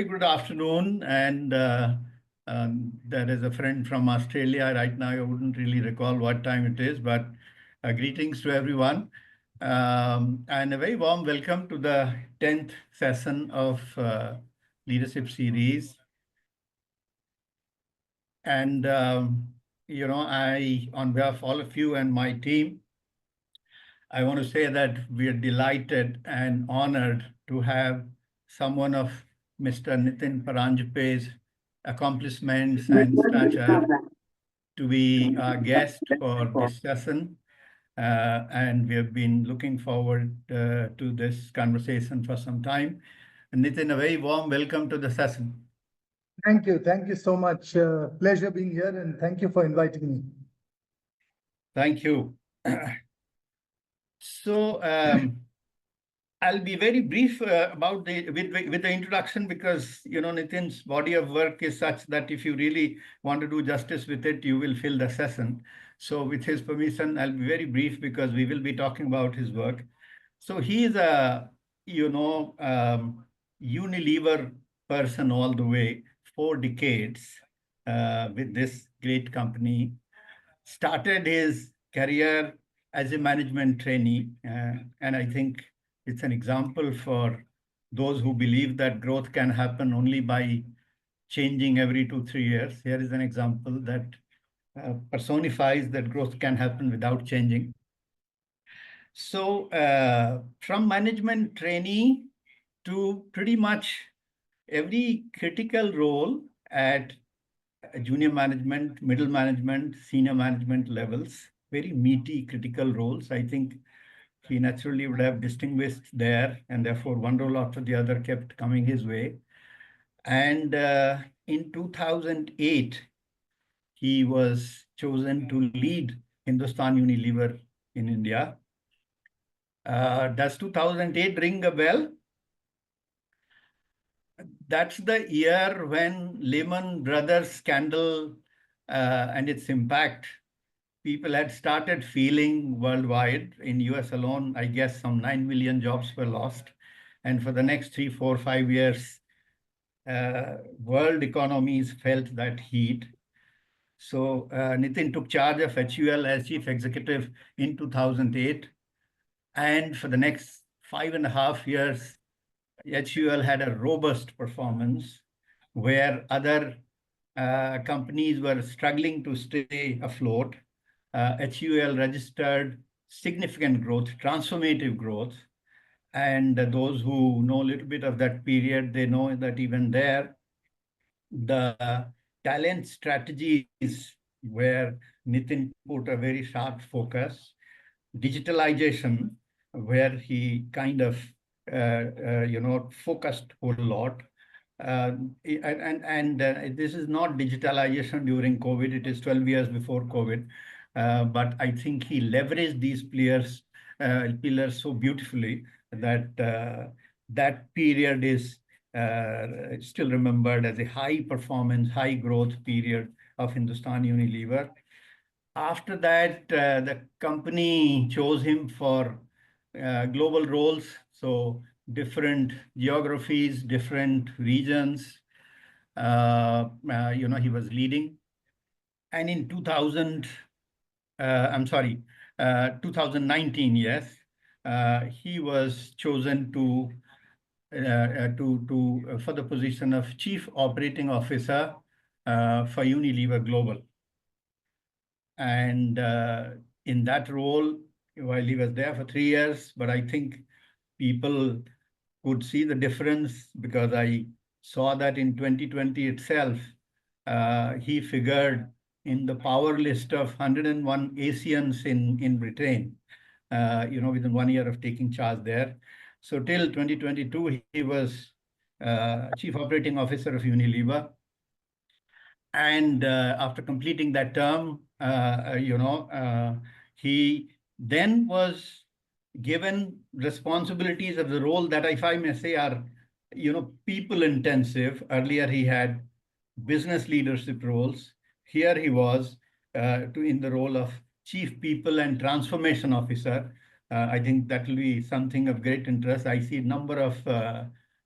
very good afternoon. And there is a friend from Australia right now. I wouldn't really recall what time it is, but greetings to everyone. And a very warm welcome to the 10th session of Leadership Series. And, on behalf of all of you and my team, I want to say that we are delighted and honored to have someone of Mr. Nitin Paranjpe's accomplishments and stature to be our guest for this session. And we have been looking forward to this conversation for some time. Nitin, a very warm welcome to the session. Thank you. Thank you so much. Pleasure being here, and thank you for inviting me. Thank you. So I'll be very brief about with the introduction, because Nitin's body of work is such that if you really want to do justice with it, you will fill the session. So with his permission, I'll be very brief because we will be talking about his work. So he is a Unilever person all the way, 4 decades with this great company. Started his career as a management trainee, and I think it's an example for those who believe that growth can happen only by changing every 2-3 years. Here is an example that personifies that growth can happen without changing. So from management trainee to pretty much every critical role at junior management, middle management, senior management levels, very meaty critical roles. I think he naturally would have distinguished there, and therefore one role after the other kept coming his way. And in 2008, he was chosen to lead Hindustan Unilever in India. Does 2008 ring a bell? That's the year when Lehman Brothers scandal and its impact, people had started feeling worldwide. In US alone, I guess some 9 million jobs were lost. And for the next 3, 4, 5 years, world economies felt that heat. So Nitin took charge of HUL as chief executive in 2008. And for the next 5.5 years, HUL had a robust performance where other companies were struggling to stay afloat. HUL registered significant growth, transformative growth. And those who know a little bit of that period, they know that even there, the talent strategies where Nitin put a very sharp focus, digitalization, where he kind of focused a whole lot. And this is not digitalization during COVID, it is 12 years before COVID. But I think he leveraged these pillars so beautifully that that period is still remembered as a high performance, high growth period of Hindustan Unilever. After that, the company chose him for global roles, so different geographies, different regions. He was leading. And in 2019, yes, he was chosen for the position of Chief Operating Officer for Unilever Global. And in that role, while he was there for 3 years, but I think people could see the difference because I saw that in 2020 itself, he figured in the power list of 101 Asians in Britain, within 1 year of taking charge there. So till 2022, he was Chief Operating Officer of Unilever. And after completing that term, he then was given responsibilities of the role that, if I may say, are, people intensive. Earlier, he had business leadership roles. Here he was in the role of Chief People and Transformation Officer. I think that will be something of great interest. I see a number of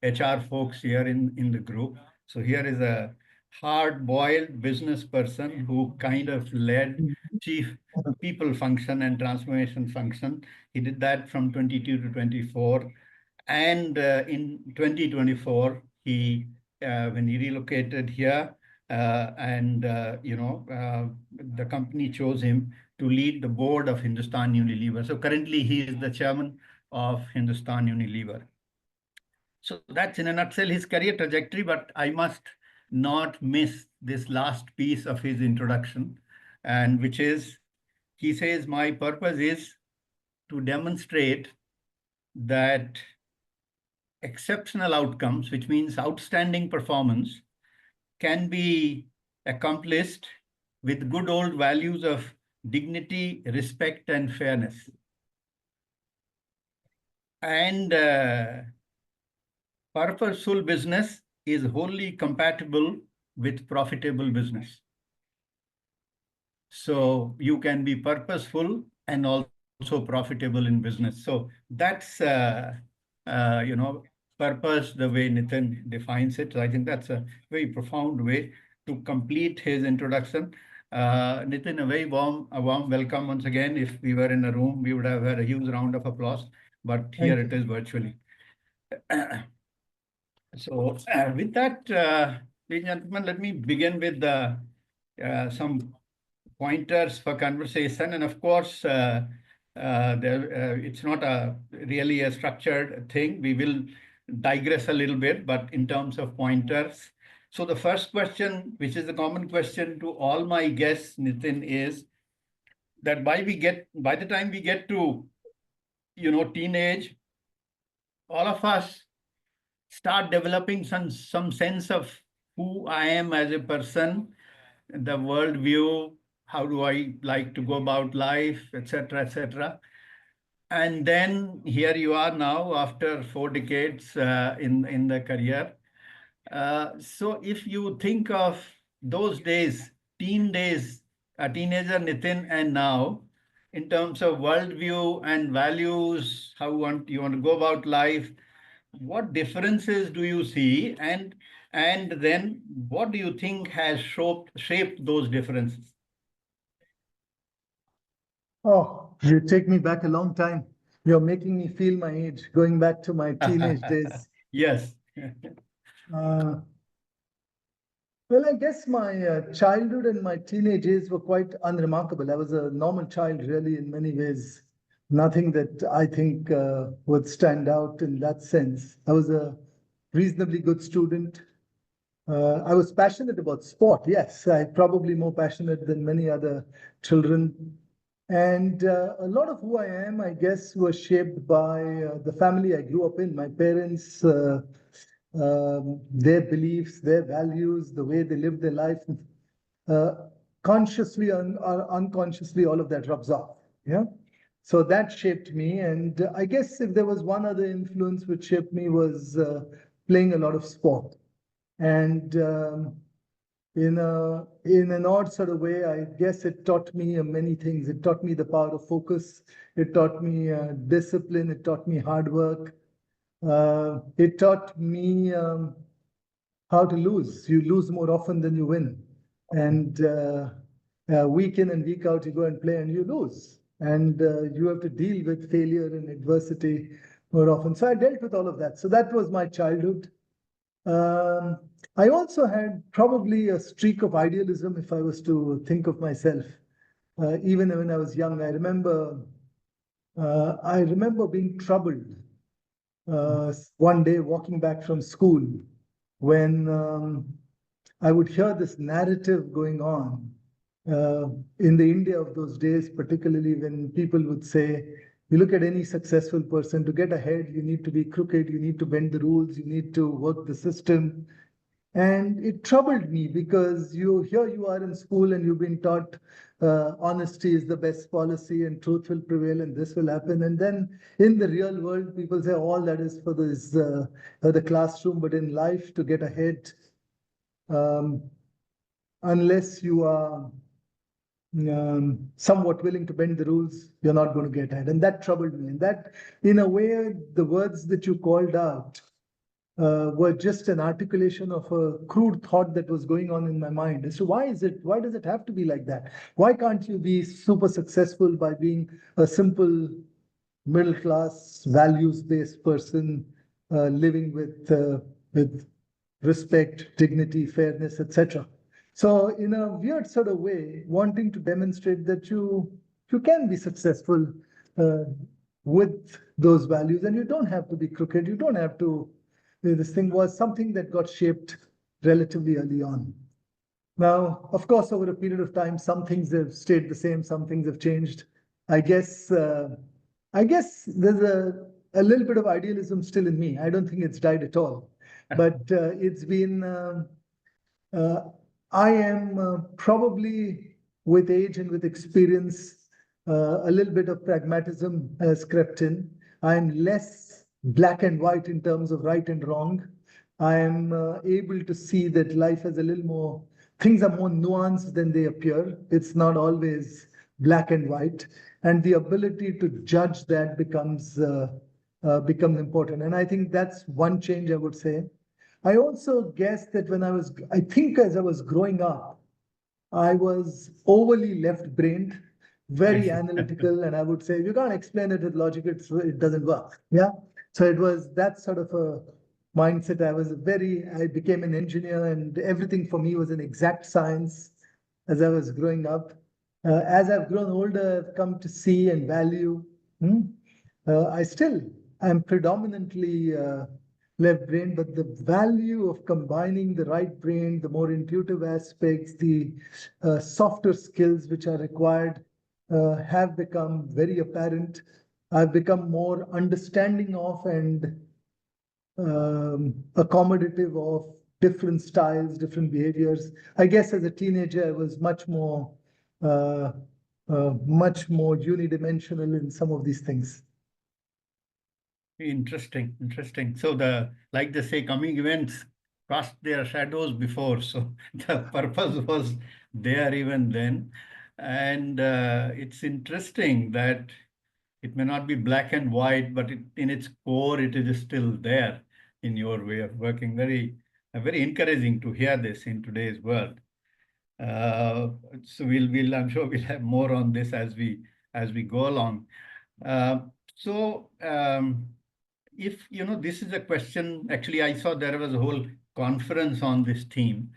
HR folks here in the group. So here is a hard-boiled business person who kind of led chief people function and transformation function. He did that from 22 to 24. And in 2024, when he relocated here, the company chose him to lead the board of Hindustan Unilever. So currently, he is the chairman of Hindustan Unilever. So that's in a nutshell his career trajectory, but I must not miss this last piece of his introduction, and which is he says, my purpose is to demonstrate that exceptional outcomes, which means outstanding performance, can be accomplished with good old values of dignity, respect, and fairness. And purposeful business is wholly compatible with profitable business. So you can be purposeful and also profitable in business. So that's purpose the way Nitin defines it. So I think that's a very profound way to complete his introduction. Nitin, a warm welcome once again. If we were in a room, we would have had a huge round of applause, but here it is virtually. So with that, ladies and gentlemen, let me begin with some pointers for conversation. And of course, it's not really a structured thing. We will digress a little bit, but in terms of pointers. So the first question, which is the common question to all my guests, Nitin, is that by the time we get to, teenage, all of us start developing some sense of who I am as a person, the worldview, how do I like to go about life, etc., etc. And then here you are now after 4 decades in the career. So if you think of those days, a teenager Nitin, and now, in terms of worldview and values, how you want to go about life, what differences do you see, and then what do you think has shaped those differences? Oh, you take me back a long time. You're making me feel my age, going back to my teenage days. Yes. Uh, well, I guess my childhood and my teenage years were quite unremarkable. I was a normal child, really, in many ways. Nothing that I think would stand out in that sense. I was a reasonably good student. I was passionate about sport. Yes, I probably more passionate than many other children. And a lot of who I am, I guess, was shaped by the family I grew up in. My parents, their beliefs, their values, the way they lived their life, uh, consciously or unconsciously, all of that rubs off. Yeah. So that shaped me. And I guess if there was one other influence which shaped me was playing a lot of sport. And in an odd sort of way, I guess it taught me many things. It taught me the power of focus. It taught me discipline. It taught me hard work. It taught me how to lose. You lose more often than you win. And week in and week out, you go and play and you lose. And you have to deal with failure and adversity more often. So I dealt with all of that. So that was my childhood. I also had probably a streak of idealism if I was to think of myself. Even when I was young, I remember being troubled one day walking back from school when I would hear this narrative going on in the India of those days, particularly when people would say, you look at any successful person, to get ahead, you need to be crooked, you need to bend the rules, you need to work the system. And it troubled me because here you are in school and you've been taught honesty is the best policy and truth will prevail and this will happen. And then in the real world, people say all that is for the classroom, but in life to get ahead, um, unless you are somewhat willing to bend the rules, you're not going to get ahead. And that troubled me. And that, in a way, the words that you called out were just an articulation of a crude thought that was going on in my mind as to why does it have to be like that? Why can't you be super successful by being a simple middle class, values based person living with respect, dignity, fairness, etc. So, in a weird sort of way, wanting to demonstrate that you can be successful uh, with those values, and you don't have to be crooked. You don't have to. This thing was something that got shaped relatively early on. Now, of course, over a period of time, some things have stayed the same, some things have changed. I guess, uh, I guess there's a little bit of idealism still in me. I don't think it's died at all, but it's been. Uh, I am probably with age and with experience, a little bit of pragmatism has crept in. I'm less black and white in terms of right and wrong. I am able to see that life has a little more, things are more nuanced than they appear. It's not always black and white. And the ability to judge that becomes important. And I think that's one change I would say. I also guess that I think as I was growing up, I was overly left-brained, very analytical, and I would say, if you can't explain it with logic, it doesn't work. Yeah. So it was that sort of a mindset. I became an engineer, and everything for me was an exact science as I was growing up. As I've grown older, I've come to see and value. hmm, I still am predominantly left brain, but the value of combining the right brain, the more intuitive aspects, the softer skills which are required have become very apparent. I've become more understanding of and accommodative of different styles, different behaviors. I guess as a teenager, I was uh, much more unidimensional in some of these things. Interesting, interesting. So like they say, coming events cast their shadows before. So the purpose was there even then. And it's interesting that it may not be black and white, but in its core, it is still there in your way of working. Very encouraging to hear this in today's world. Uh, so I'm sure we'll have more on this as we go along. Uh, so if this is a question, actually, I saw there was a whole conference on this theme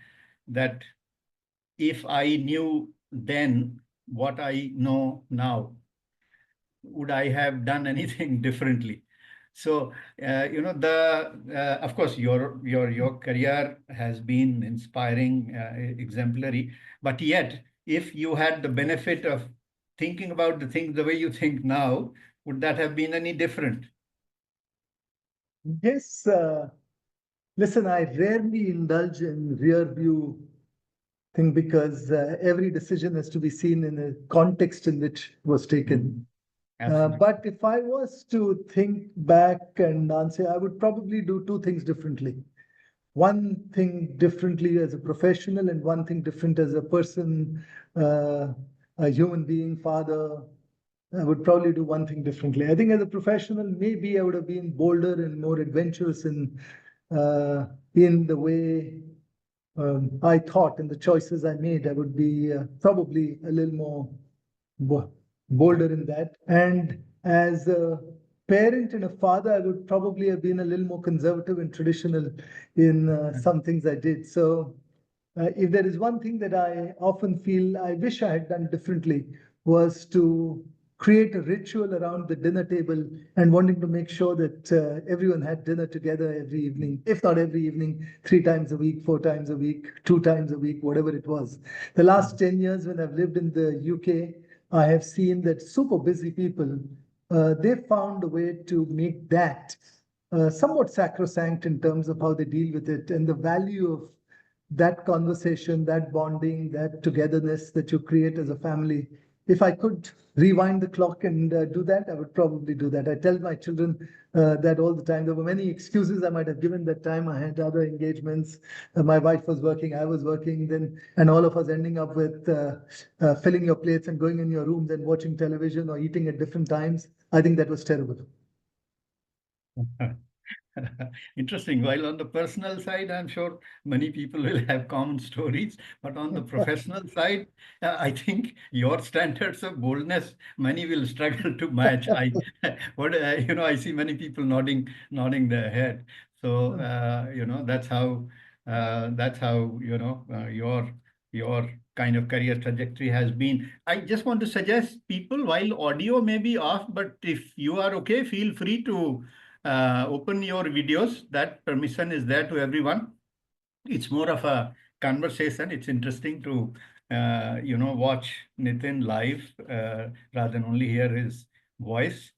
that if I knew then what I know now, would I have done anything differently? So, of course, your career has been inspiring, exemplary, but yet, if you had the benefit of thinking about the things the way you think now, would that have been any different? Yes, listen, I rarely indulge in rear view thing because every decision has to be seen in a context in which it was taken. Absolutely. But if I was to think back and answer, I would probably do two things differently. One thing differently as a professional, and one thing different as a person, a human being, father. I would probably do one thing differently. I think as a professional, maybe I would have been bolder and more adventurous in the way I thought and the choices I made. I would be probably a little more bolder in that. And as a parent and a father, I would probably have been a little more conservative and traditional in some things I did. So, if there is one thing that I often feel I wish I had done differently, was to create a ritual around the dinner table and wanting to make sure that everyone had dinner together every evening, if not every evening, 3 times a week, 4 times a week, 2 times a week, whatever it was. The last 10 years when I've lived in the UK, I have seen that super busy people, they found a way to make that somewhat sacrosanct in terms of how they deal with it and the value of that conversation, that bonding, that togetherness that you create as a family. If I could rewind the clock and do that, I would probably do that. I tell my children that all the time. There were many excuses I might have given that time. I had other engagements. My wife was working, I was working, then, and all of us ending up with filling your plates and going in your rooms and watching television or eating at different times. I think that was terrible. Interesting. While on the personal side, I'm sure many people will have common stories, but on the professional side, I think your standards of boldness, many will struggle to match. I see many people nodding their head. So, that's how your kind of career trajectory has been. I just want to suggest people, while audio may be off, but if you are okay, feel free to open your videos. That permission is there to everyone. It's more of a conversation. It's interesting to watch Nitin live rather than only hear his voice.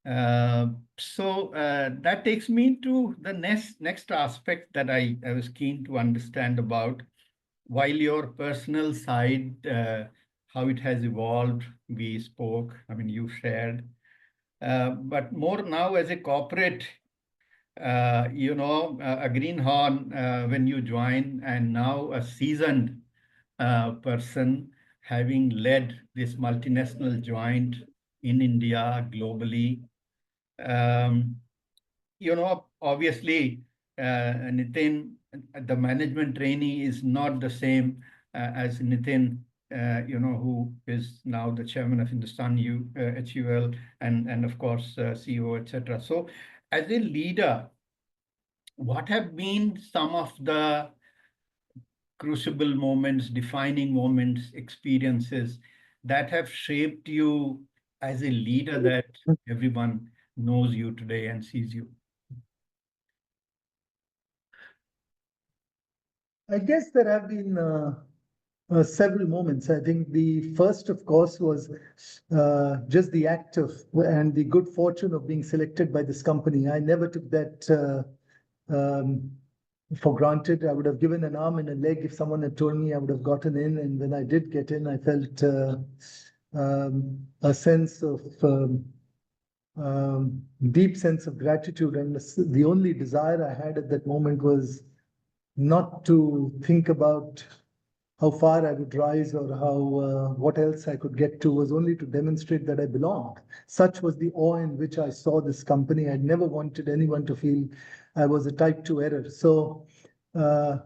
So that takes me to the next aspect that I was keen to understand about. While your personal side, how it has evolved, we spoke. I mean, you shared. But more now as a corporate, a greenhorn when you join, and now a seasoned person having led this multinational joint in India, globally. Um, Obviously, Nitin, the management trainee is not the same as Nitin, who is now the chairman of Hindustan HUL and of course CEO, etc. So, as a leader, what have been some of the crucible moments, defining moments, experiences that have shaped you as a leader that everyone knows you today and sees you? I guess there have been several moments. I think the first, of course, was just the act of and the good fortune of being selected by this company. I never took that for granted. I would have given an arm and a leg if someone had told me I would have gotten in. And when I did get in, I felt a sense of deep sense of gratitude. And the only desire I had at that moment was not to think about how far I would rise or how what else I could get to, was only to demonstrate that I belonged. Such was the awe in which I saw this company. I never wanted anyone to feel I was a type 2 error. So uh,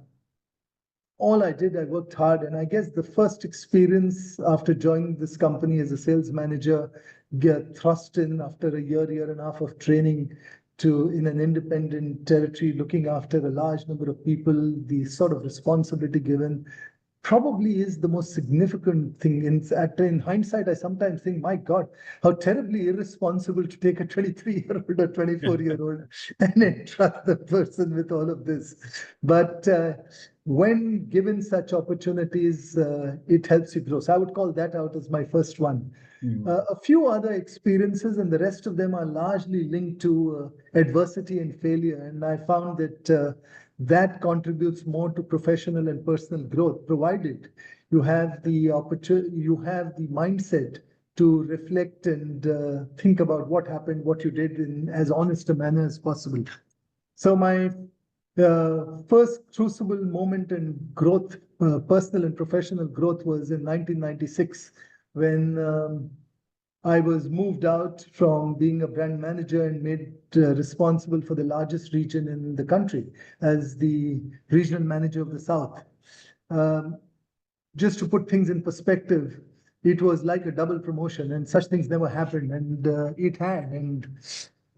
all I did, I worked hard. And I guess the first experience after joining this company as a sales manager, get thrust in after a year and a half of training to in an independent territory, looking after a large number of people, the sort of responsibility given probably is the most significant thing. In hindsight, I sometimes think, my God, how terribly irresponsible to take a 23-year-old or 24-year-old and entrust the person with all of this. But when given such opportunities, it helps you grow. So I would call that out as my first one. A few other experiences, and the rest of them are largely linked to adversity and failure. And I found that that contributes more to professional and personal growth, provided you have the opportunity, you have the mindset to reflect and think about what happened, what you did in as honest a manner as possible. So my first crucible moment in growth, personal and professional growth, was in 1996 when I was moved out from being a brand manager and made responsible for the largest region in the country as the regional manager of the South. Um, just to put things in perspective, it was like a double promotion, and such things never happened, and it had. And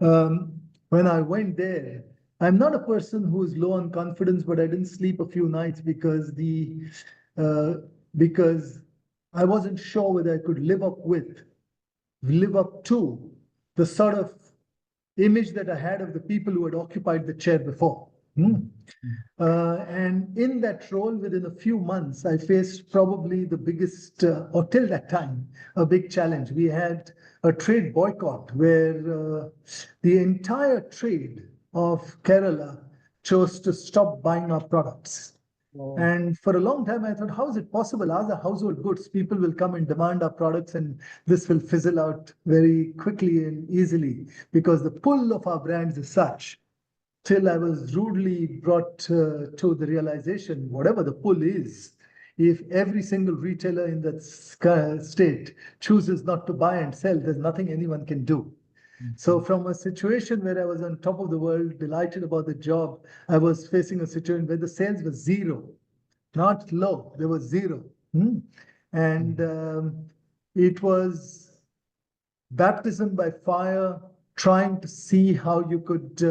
um, when I went there, I'm not a person who is low on confidence, but I didn't sleep a few nights uh, because I wasn't sure whether I could live up to the sort of image that I had of the people who had occupied the chair before. And in that role, within a few months, I faced probably the biggest, or till that time, a big challenge. We had a trade boycott where the entire trade of Kerala chose to stop buying our products. And for a long time, I thought, how is it possible? As a household goods, people will come and demand our products, and this will fizzle out very quickly and easily because the pull of our brands is such. Till I was rudely brought to the realization, whatever the pull is, if every single retailer in that state chooses not to buy and sell, there's nothing anyone can do. So from a situation where I was on top of the world, delighted about the job, I was facing a situation where the sales were zero, not low, they were zero. And it was baptism by fire, trying to see how you could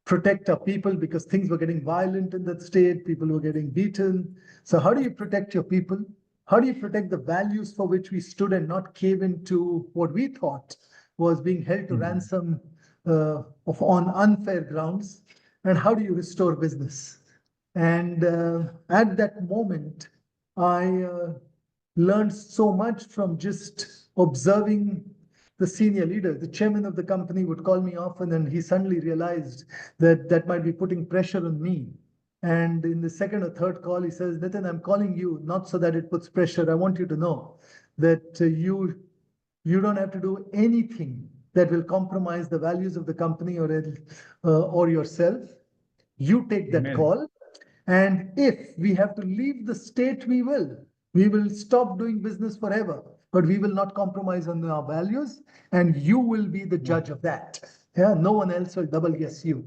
protect our people because things were getting violent in that state, people were getting beaten. So, how do you protect your people? How do you protect the values for which we stood and not cave into what we thought was being held to ransom on unfair grounds? And how do you restore business? And at that moment, I learned so much from just observing the senior leader. The chairman of the company would call me often, and he suddenly realized that that might be putting pressure on me. And in the second or third call, he says, Nitin, I'm calling you not so that it puts pressure. I want you to know that you don't have to do anything that will compromise the values of the company or yourself. You take that call. And if we have to leave the state, we will. We will stop doing business forever, but we will not compromise on our values. And you will be the judge of that. Yeah, no one else will double guess you.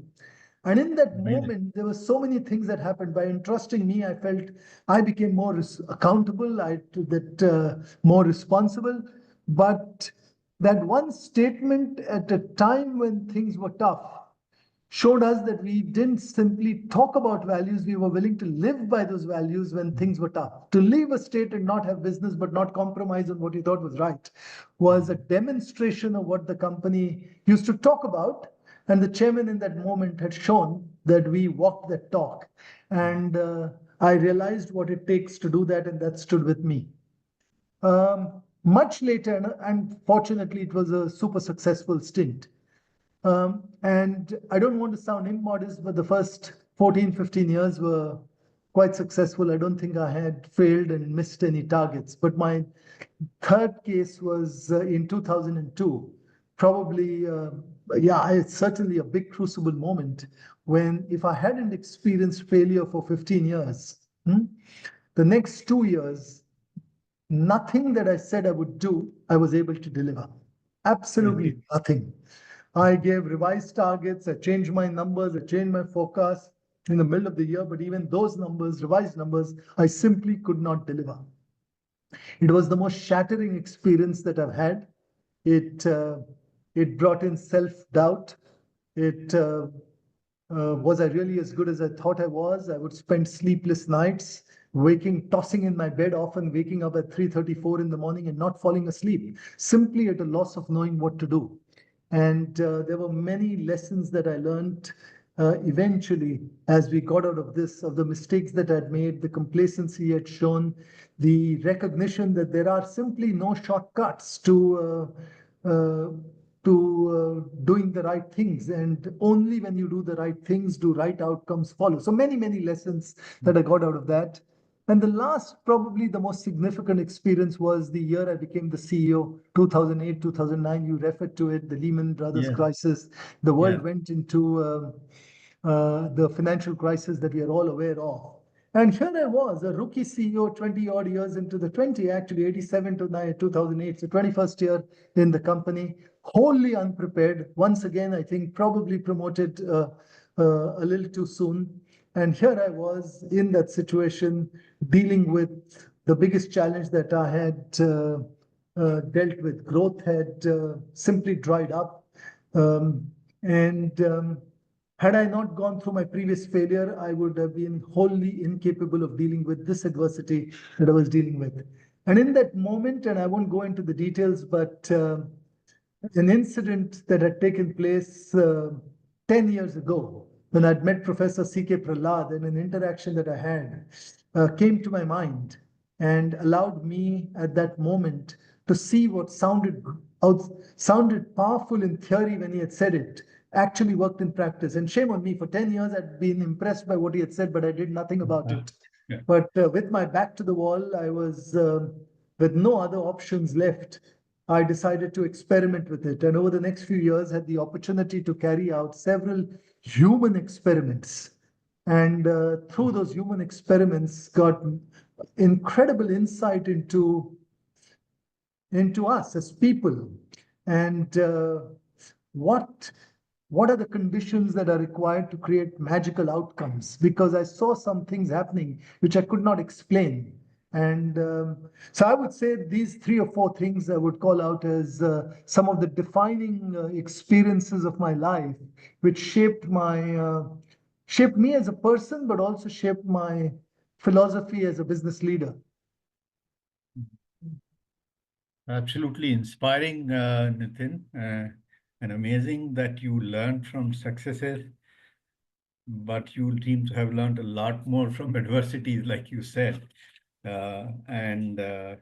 And in that moment, there were so many things that happened. By entrusting me, I felt I became more accountable, more responsible. But that one statement at a time when things were tough showed us that we didn't simply talk about values, we were willing to live by those values when things were tough. To leave a state and not have business but not compromise on what you thought was right was a demonstration of what the company used to talk about. And the chairman in that moment had shown that we walked that talk. And I realized what it takes to do that, and that stood with me. Much later, and fortunately, it was a super successful stint. And I don't want to sound immodest, but the first 14, 15 years were quite successful. I don't think I had failed and missed any targets. But my third case was in 2002. Probably, it's certainly a big crucible moment when if I hadn't experienced failure for 15 years, the next 2 years, nothing that I said I would do, I was able to deliver. Absolutely nothing. I gave revised targets, I changed my numbers, I changed my forecast in the middle of the year, but even those numbers, revised numbers, I simply could not deliver. It was the most shattering experience that I've had. It brought in self-doubt. Was I really as good as I thought I was? I would spend sleepless nights, tossing in my bed, often waking up at 3:34 in the morning and not falling asleep, simply at a loss of knowing what to do. And there were many lessons that I learned eventually as we got out of this, of the mistakes that I'd made, the complacency had shown, the recognition that there are simply no shortcuts to doing the right things. And only when you do the right things do right outcomes follow. So many, many lessons that I got out of that. And the last, probably the most significant experience was the year I became the CEO, 2008, 2009. You referred to it, the Lehman Brothers crisis. The world went into the financial crisis that we are all aware of. And here I was, a rookie CEO, 20 odd years into the 20, actually 87 to 2008, so 21st year in the company, wholly unprepared. Once again, I think probably promoted a little too soon. And here I was in that situation, dealing with the biggest challenge that I had dealt with. Growth had simply dried up. Had I not gone through my previous failure, I would have been wholly incapable of dealing with this adversity that I was dealing with. And in that moment, and I won't go into the details, but an incident that had taken place 10 years ago, when I'd met Professor C.K. Prahlad, and an interaction that I had came to my mind and allowed me at that moment to see what sounded powerful in theory when he had said it, actually worked in practice. And shame on me, for 10 years I'd been impressed by what he had said, but I did nothing about it. But with my back to the wall, I was with no other options left. I decided to experiment with it. And over the next few years, had the opportunity to carry out several human experiments. And through those human experiments, got incredible insight into us as people. And what what are the conditions that are required to create magical outcomes, because I saw some things happening which I could not explain. And so I would say these three or four things I would call out as some of the defining experiences of my life, which shaped me as a person, but also shaped my philosophy as a business leader. Absolutely inspiring, Nitin, and amazing that you learned from successes, but you seem to have learned a lot more from adversities, like you said. And to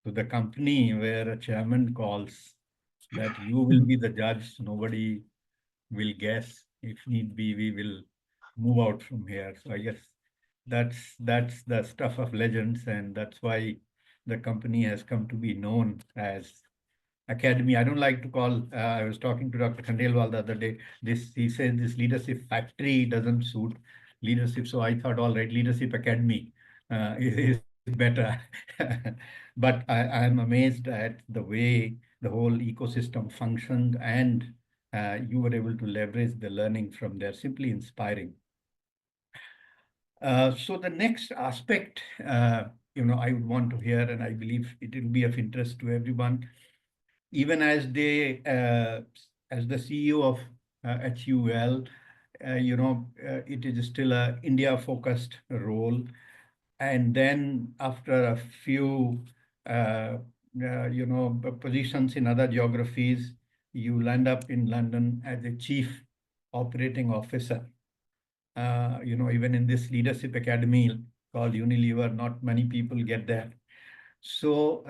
the company where a chairman calls that you will be the judge, nobody will guess. If need be, we will move out from here. So I guess that's the stuff of legends, and that's why the company has come to be known as academy. I don't like to call. I was talking to Dr. Khandelwal the other day. He said this leadership factory doesn't suit leadership. So I thought, all right, leadership academy is better. But I'm amazed at the way the whole ecosystem functioned, and you were able to leverage the learning from there. Simply inspiring. So the next aspect, I would want to hear, and I believe it will be of interest to everyone, even as the CEO of HUL, it is still a India focused role. And then after a few, positions in other geographies, you land up in London as a chief operating officer. Even in this leadership academy called Unilever, not many people get that. So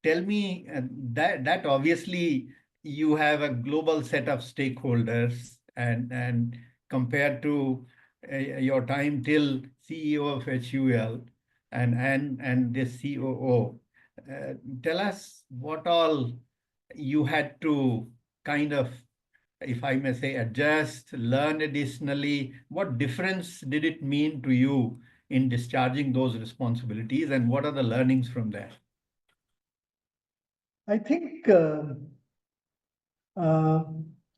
tell me that obviously you have a global set of stakeholders, and compared to your time till CEO of HUL and this COO, tell us what all you had to kind of, if I may say, adjust, learn additionally. What difference did it mean to you in discharging those responsibilities, and what are the learnings from that? I think, uh,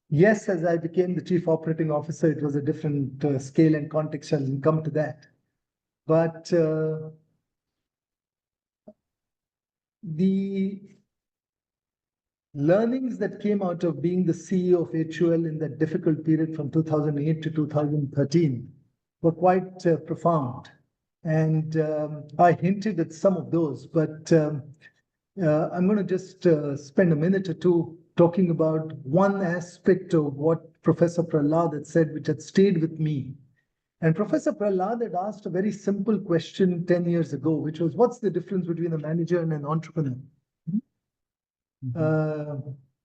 yes, as I became the chief operating officer, it was a different scale and context, and come to that. But the learnings that came out of being the CEO of HUL in that difficult period from 2008 to 2013 were quite profound. And I hinted at some of those, but I'm going to just spend a minute or two talking about one aspect of what Professor Prahlad had said, which had stayed with me. And Professor Prahlad had asked a very simple question 10 years ago, which was, what's the difference between a manager and an entrepreneur? Uh,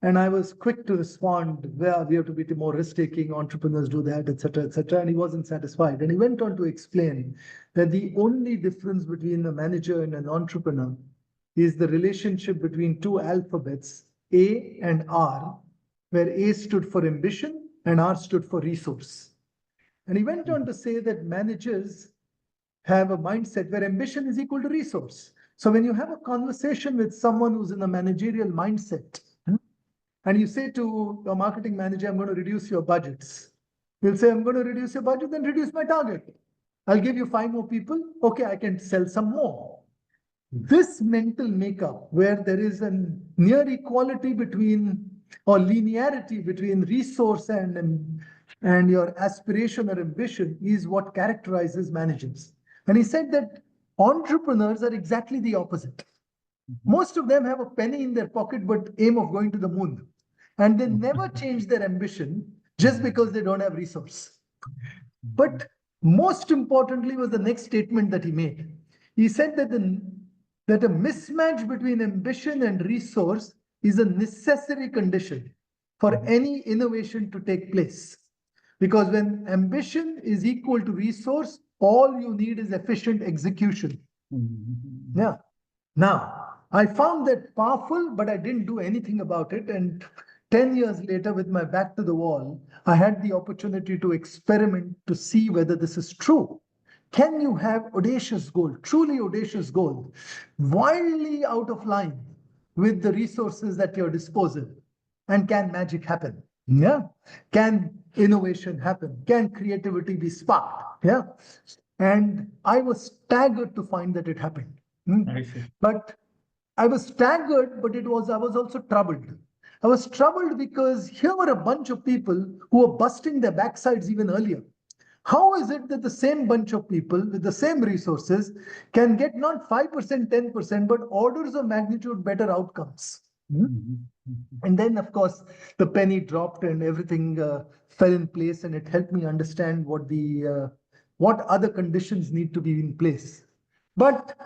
and I was quick to respond, well, we have to be more risk-taking, entrepreneurs do that, etc., etc. And he wasn't satisfied. And he went on to explain that the only difference between a manager and an entrepreneur is the relationship between two alphabets, A and R, where A stood for ambition and R stood for resource. And he went on to say that managers have a mindset where ambition is equal to resource. So when you have a conversation with someone who's in a managerial mindset, and you say to a marketing manager, I'm going to reduce your budgets. He'll say, I'm going to reduce your budget, then reduce my target. I'll give you 5 more people. Okay, I can sell some more. This mental makeup, where there is a near equality between, or linearity between resource and your aspiration or ambition, is what characterizes managers. And he said that entrepreneurs are exactly the opposite. Most of them have a penny in their pocket but aim of going to the moon. And they never change their ambition just because they don't have resource. But most importantly was the next statement that he made. He said that that a mismatch between ambition and resource is a necessary condition for any innovation to take place. Because when ambition is equal to resource, all you need is efficient execution. Yeah. Now, I found that powerful, but I didn't do anything about it. And 10 years later, with my back to the wall, I had the opportunity to experiment to see whether this is true. Can you have audacious goal, truly audacious goal, wildly out of line with the resources at your disposal? And can magic happen? Yeah. Can innovation happen? Can creativity be sparked? Yeah. And I was staggered to find that it happened. I see. But I was staggered, but I was also troubled. I was troubled because here were a bunch of people who were busting their backsides even earlier. How is it that the same bunch of people with the same resources can get not 5%, 10%, but orders of magnitude better outcomes? And then, of course, the penny dropped and everything fell in place, and it helped me understand what other conditions need to be in place. But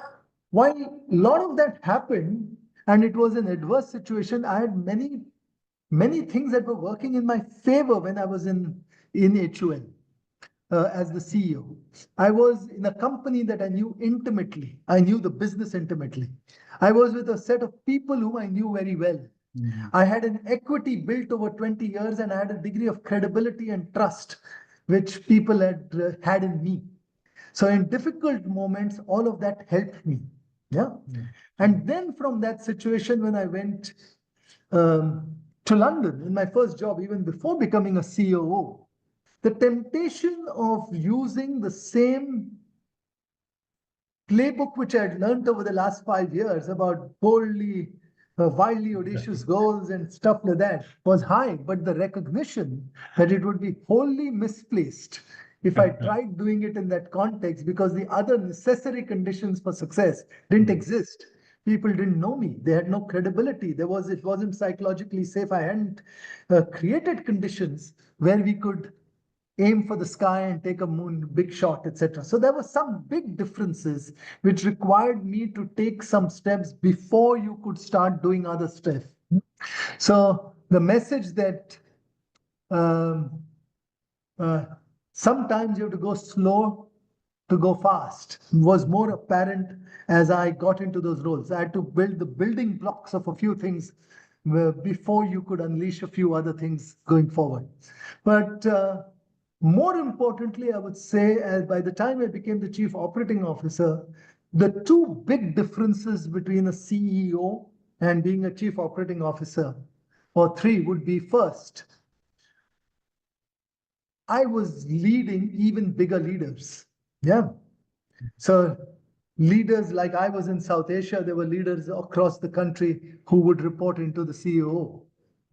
while a lot of that happened, and it was an adverse situation, I had many things that were working in my favor when I was in HUL as the CEO. I was in a company that I knew intimately. I knew the business intimately. I was with a set of people whom I knew very well. I had an equity built over 20 years, and I had a degree of credibility and trust which people had in me. So in difficult moments, all of that helped me. Yeah. And then from that situation, when I went to London in my first job, even before becoming a COO, the temptation of using the same playbook which I had learned over the last 5 years about boldly, wildly audacious goals and stuff like that was high, but the recognition that it would be wholly misplaced if I tried doing it in that context, because the other necessary conditions for success didn't exist. People didn't know me. They had no credibility. It wasn't psychologically safe. I hadn't created conditions where we could aim for the sky and take a moon big shot, etc. So there were some big differences which required me to take some steps before you could start doing other stuff. So the message that um, uh, sometimes you have to go slow to go fast was more apparent as I got into those roles. I had to build the building blocks of a few things before you could unleash a few other things going forward. But more importantly, I would say, by the time I became the chief operating officer, the two big differences between a CEO and being a chief operating officer, or three, would be: first, I was leading even bigger leaders. Yeah. So leaders like I was in South Asia, there were leaders across the country who would report into the CEO.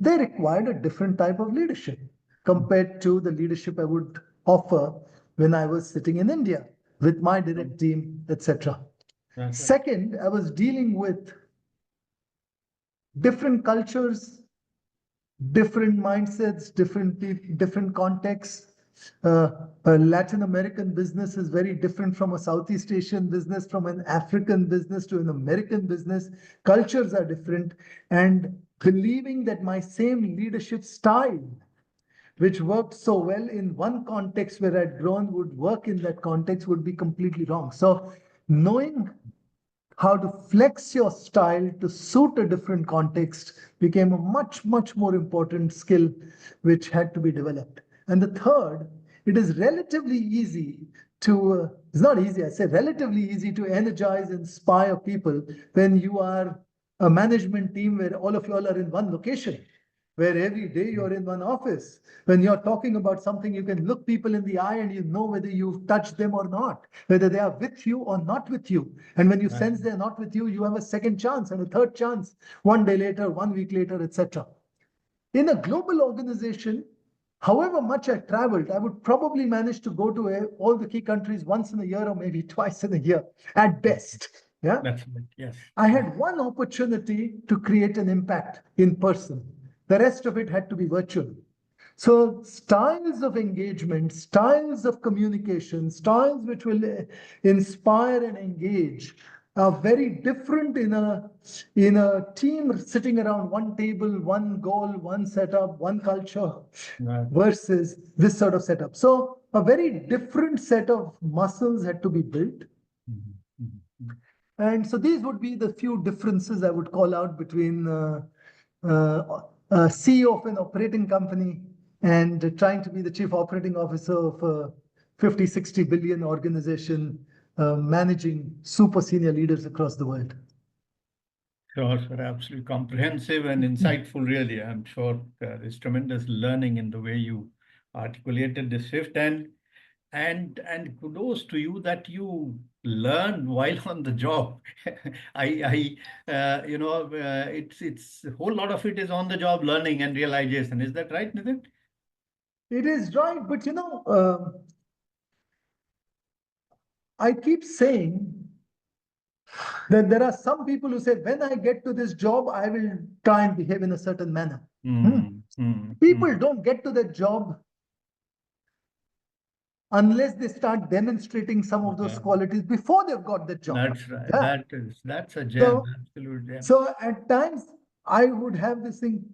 They required a different type of leadership compared to the leadership I would offer when I was sitting in India with my direct team, etc. Second, I was dealing with different cultures, different mindsets, different contexts. A Latin American business is very different from a Southeast Asian business, from an African business to an American business. Cultures are different, and believing that my same leadership style, which worked so well in one context where I'd grown, would work in that context would be completely wrong. So knowing how to flex your style to suit a different context became a much more important skill which had to be developed. And the third, it is relatively easy it's not easy, I say relatively easy to energize, inspire people when you are a management team where all of you all are in one location, where every day you're in one office. When you're talking about something, you can look people in the eye and you know whether you've touched them or not, whether they are with you or not with you. And when you sense they're not with you, you have a second chance and a third chance, 1 day later, 1 week later, etc. In a global organization, however much I traveled, I would probably manage to go to all the key countries once in a year or maybe twice in a year at best. Yeah. That's right. Yes. I had one opportunity to create an impact in person. The rest of it had to be virtual. So styles of engagement, styles of communication, styles which will inspire and engage are very different in a team sitting around one table, one goal, one setup, one culture, versus this sort of setup. So a very different set of muscles had to be built. And so these would be the few differences I would call out between a CEO of an operating company and trying to be the chief operating officer of a 50, 60 billion organization managing super senior leaders across the world. Sure, sure, absolutely comprehensive and insightful, really. I'm sure there's tremendous learning in the way you articulated the shift, and kudos to you that you learn while on the job. It's a whole lot of it is on the job learning and realization. Is that right, Nitin? It is right, but I keep saying that there are some people who say, when I get to this job, I will try and behave in a certain manner. Hmm. Hmm, hmm, People hmm. don't get to that job unless they start demonstrating some of those Yeah, qualities before they've got the job. that's right. Yeah. That's a gem. So, Absolute gem. so at times I would have this thing,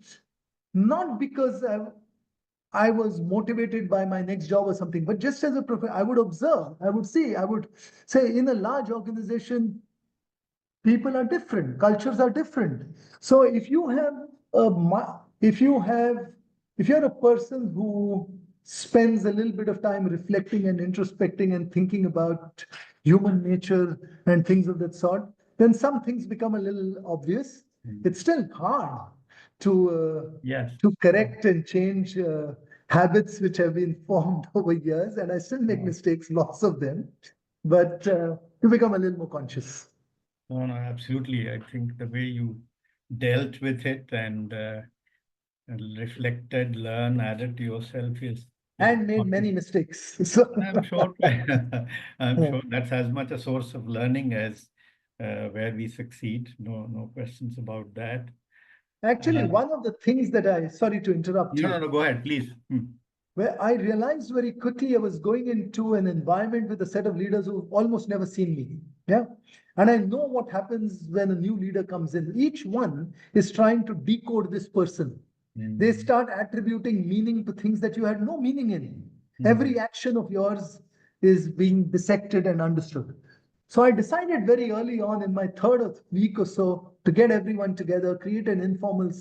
not because I was motivated by my next job or something, but just as a professor, I would observe, I would see, I would say in a large organization, people are different, cultures are different. So if you have if you have if you're a person who spends a little bit of time reflecting and introspecting and thinking about human nature and things of that sort, then some things become a little obvious. Hmm. It's still hard to Yes. correct and change habits which have been formed over years, and I still make No, mistakes, lots of them, but you become a little more conscious. no, absolutely. I think the way you dealt with it and reflected, learn, added to yourself is And made many remarkable. mistakes. So, I'm sure I'm yeah. sure that's as much a source of learning as where we succeed. No questions about that. Actually, Uh, one of the things that sorry to interrupt no, you, go ahead, please. Hmm. where I realized very quickly I was going into an environment with a set of leaders who've almost never seen me. Yeah. And I know what happens when a new leader comes in. Each one is trying to decode this person. They Hmm. start attributing meaning to things that you had no meaning in. Hmm. Every action of yours is being dissected and understood. So I decided very early on in my third week or so to get everyone together, create an informal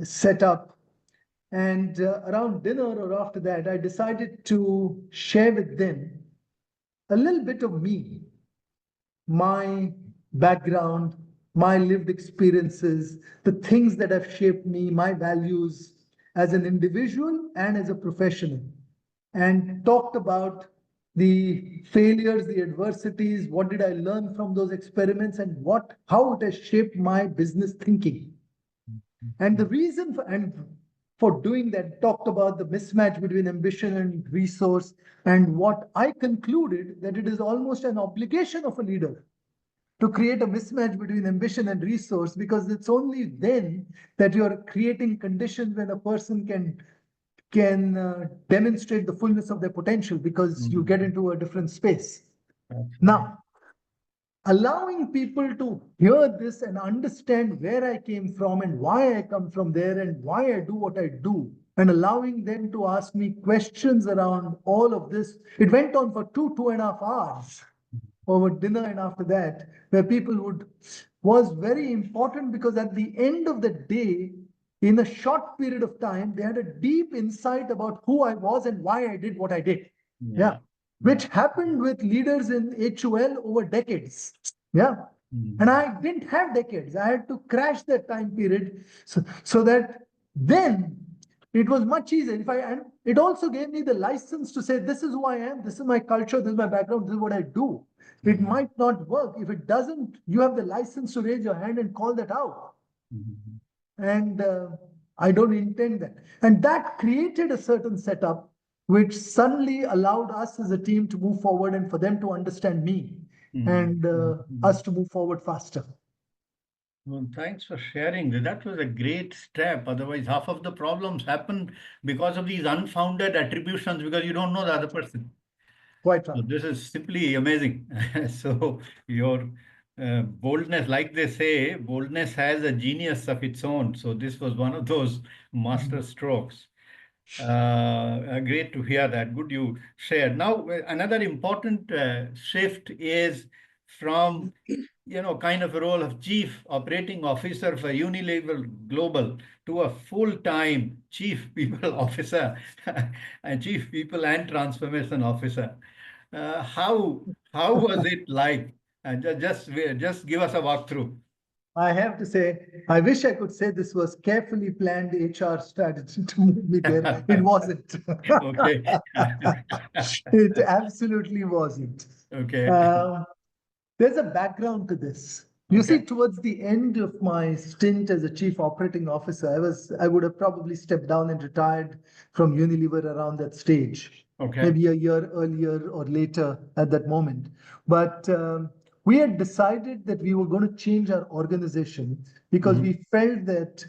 setup. And around dinner or after that, I decided to share with them a little bit of me, my background, my lived experiences, the things that have shaped me, my values as an individual and as a professional, and talked about the failures, the adversities, what did I learn from those experiments, and how it has shaped my business thinking. And the reason for doing that, talked about the mismatch between ambition and resource, and what I concluded that it is almost an obligation of a leader to create a mismatch between ambition and resource, because it's only then that you're creating conditions when a person can demonstrate the fullness of their potential, because you get Hmm. into a different space. That's right. Now, allowing people to hear this and understand where I came from and why I come from there and why I do what I do, and allowing them to ask me questions around all of this. It went on for 2.5 hours over dinner and after that, where people would, was very important, because at the end of the day, in a short period of time, they had a deep insight about who I was and why I did what I did. Yeah. Yeah. Which happened with leaders in HUL over decades. Yeah. And Hmm. I didn't have decades. I had to crash that time period, so that then it was much easier. And it also gave me the license to say, this is who I am, this is my culture, this is my background, this is what I do. It Hmm. might not work. If it doesn't, you have the license to raise your hand and call that out. Hmm. And I don't intend that. And that created a certain setup which suddenly allowed us as a team to move forward and for them to understand me Hmm. and Hmm. us to move forward faster. Well, thanks for sharing that. That was a great step. Otherwise, half of the problems happen because of these unfounded attributions because you don't know the other person. Quite So right. this is simply amazing. So your boldness, like they say, boldness has a genius of its own. So this was one of those master strokes. Great to hear that. Good you shared. Now, another important shift is from, kind of a role of chief operating officer for Unilever Global to a full-time chief people officer and chief people and transformation officer. How was it like? Just give us a walkthrough. I have to say, I wish I could say this was carefully planned HR strategy to move me there. It wasn't. Okay. It absolutely wasn't. Okay. There's a background to this. You see, Okay. towards the end of my stint as a chief operating officer, I would have probably stepped down and retired from Unilever around that stage, Okay. maybe a year earlier or later at that moment. But we had decided that we were going to change our organization because Mhm. we felt that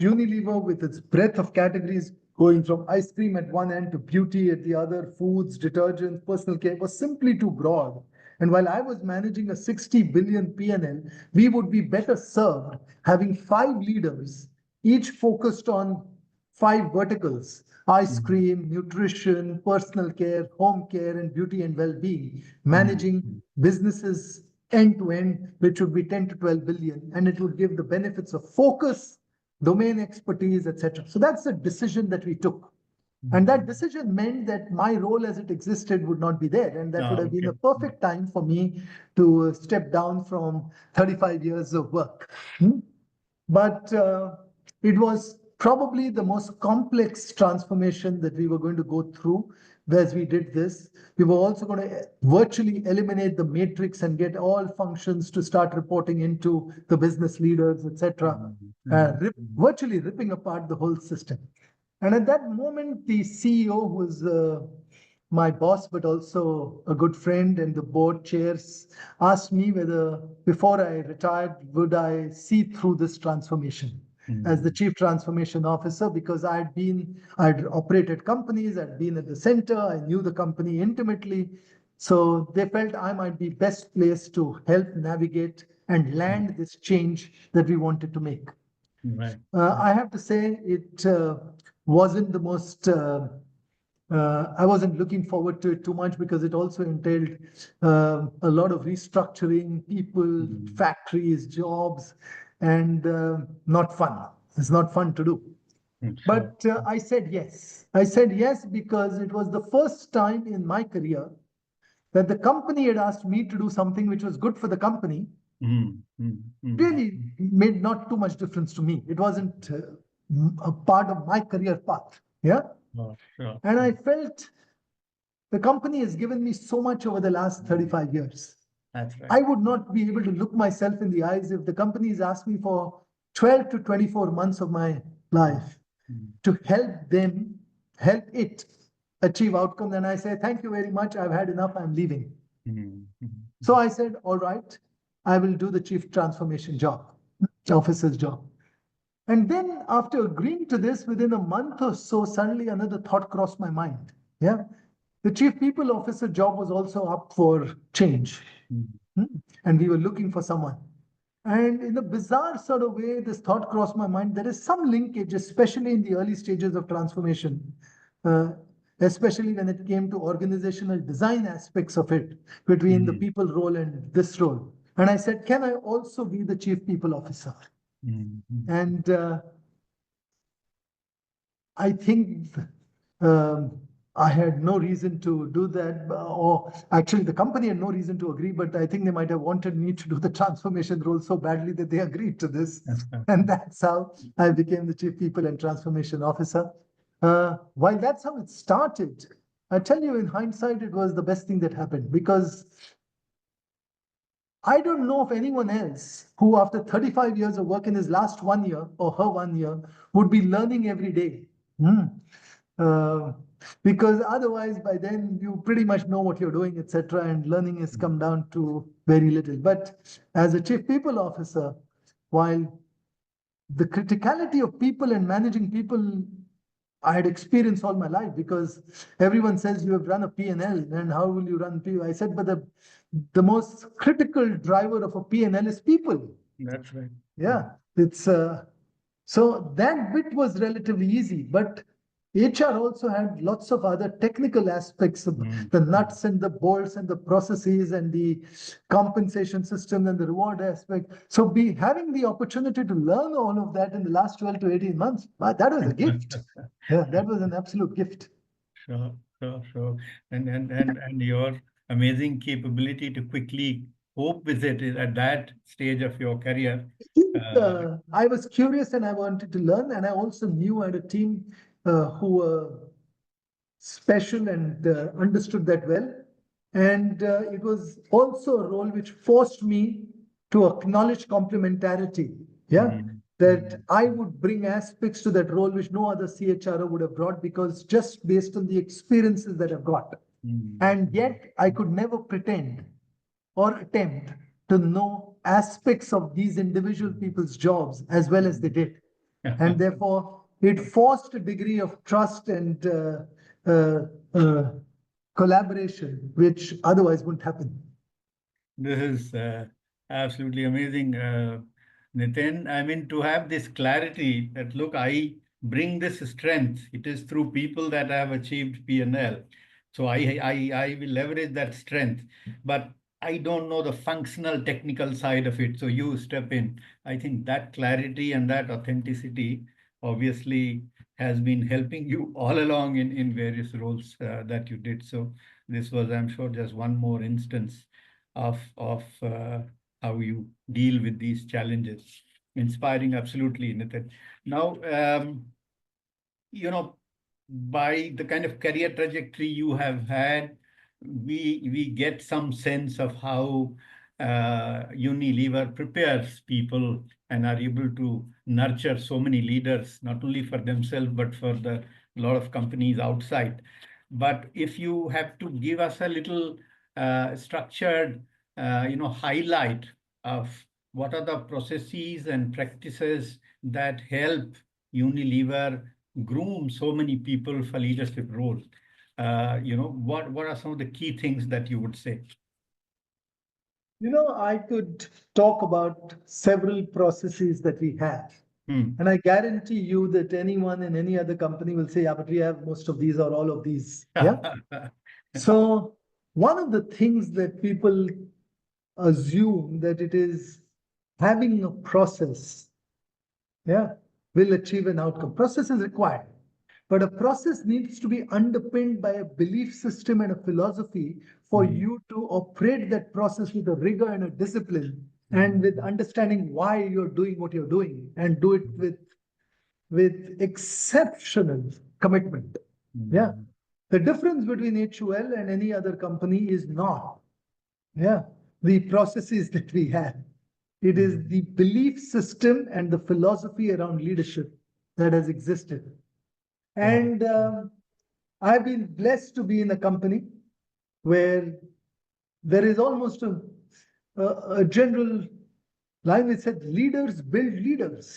Unilever, with its breadth of categories, going from ice cream at one end to beauty at the other, foods, detergents, personal care, was simply too broad. And while I was managing a 60 billion P&L, we would be better served having five leaders, each focused on five verticals: ice Mhm. cream, nutrition, personal care, home care, and beauty and well being, Mhm. managing businesses end to end, which would be 10 to 12 billion, and it would give the benefits of focus, domain expertise, etc. So that's the decision that we took. And that Mhm. decision meant that my role as it existed would not be there. And that would Ah, have been okay. a perfect time for me to step down from 35 years of work. But it was probably the most complex transformation that we were going to go through as we did this. We were also going to virtually eliminate the matrix and get all functions to start reporting into the business leaders, etc., Mhm. Mhm. Mhm. virtually ripping apart the whole system. And at that moment, the CEO, who was my boss, but also a good friend, and the board chairs asked me whether, before I retired, would I see through this transformation as the Mhm. chief transformation officer, because I'd operated companies, I'd been at the center, I knew the company intimately. So they felt I might be best placed to help navigate and land this change that we wanted to make. Right. I have to say it wasn't the most. I wasn't looking forward to it too much because it also entailed a lot of restructuring, people, Mhm. factories, jobs, and not fun. It's not fun to do. Sure. But I said yes. I said yes because it was the first time in my career that the company had asked me to do something which was good for the company. Mhm. Mhm. Mhm. Really made not too much difference to me. It wasn't a part of my career path. Yeah. Oh, sure. And I felt the company has given me so much over the last Mhm. 35 years. That's right. I would not be able to look myself in the eyes if the company has asked me for 12 to 24 months of my life Mhm. to help it achieve outcome. Then I say, thank you very much. I've had enough. I'm leaving. Mhm. Mhm. So I said, all right, I will do the chief transformation job, officer's job. And then after agreeing to this, within a month or so, suddenly another thought crossed my mind. Yeah. The chief people officer job was also up for change. Mhm. Hmm. And we were looking for someone. And in a bizarre sort of way, this thought crossed my mind. There is some linkage, especially in the early stages of transformation, uh, especially when it came to organizational design aspects of it, between the Mhm. people role and this role. And I said, can I also be the chief people officer? Mhm. Mhm. And I think I had no reason to do that, or actually, the company had no reason to agree, but I think they might have wanted me to do the transformation role so badly that they agreed to this. And that's how I became the Chief People and Transformation Officer. While that's how it started, I tell you, in hindsight, it was the best thing that happened because I don't know of anyone else who, after 35 years of work in his last 1 year or her 1 year, would be learning every day. Hmm. Uh, because otherwise, by then, you pretty much know what you're doing, etc., and learning has come down to very little. But as a chief people officer, while the criticality of people and managing people I had experienced all my life, because everyone says you have run a P&L and how will you run P? I said, but the most critical driver of a P&L is people. That's right. Yeah, it's so that bit was relatively easy, but HR also had lots of other technical aspects of Mhm. the nuts and the bolts and the processes and the compensation system and the reward aspect. So be having the opportunity to learn all of that in the last 12 to 18 months, that was a gift. Yeah, that was an absolute gift. Sure, sure, sure. And your amazing capability to quickly cope with it at that stage of your career? I was curious and I wanted to learn, and I also knew I had a team who were special and understood that well. And it was also a role which forced me to acknowledge complementarity. Yeah. Mm, That mm, I would bring aspects to that role which no other CHRO would have brought, because just based on the experiences that I've got. mm, And yet I could never pretend or attempt to know aspects of these individual people's jobs as well as they did. And mm. therefore, it forced a degree of trust and uh, uh, collaboration, which otherwise wouldn't happen. This is absolutely amazing, Nitin. I mean, to have this clarity that, look, I bring this strength. It is through people that I have achieved P&L. So I will leverage that strength. But I don't know the functional technical side of it. So you step in. I think that clarity and that authenticity obviously has been helping you all along in various roles that you did. So this was, I'm sure, just one more instance of how you deal with these challenges. Inspiring, absolutely, Nitin. Now, you know, by the kind of career trajectory you have had, we get some sense of how Unilever prepares people and are able to nurture so many leaders, not only for themselves but for the lot of companies outside. But if you have to give us a little structured, highlight of what are the processes and practices that help Unilever groom so many people for leadership roles. What are some of the key things that you would say? I could talk about several processes that we have. Hmm. And I guarantee you that anyone in any other company will say, yeah, but we have most of these or all of these. Yeah. So, one of the things that people assume that it is having a process, yeah, will achieve an outcome. Process is required, but a process needs to be underpinned by a belief system and a philosophy for Hmm. you to operate that process with a rigor and a discipline, and with Hmm. understanding why you're doing what you're doing, and do it with exceptional commitment. Yeah. Hmm. The difference between HUL and any other company is not, yeah, the processes that we have. It is Hmm. the belief system and the philosophy around leadership that has existed. Wow. And I've been blessed to be in a company where there is almost a general line which said leaders build leaders.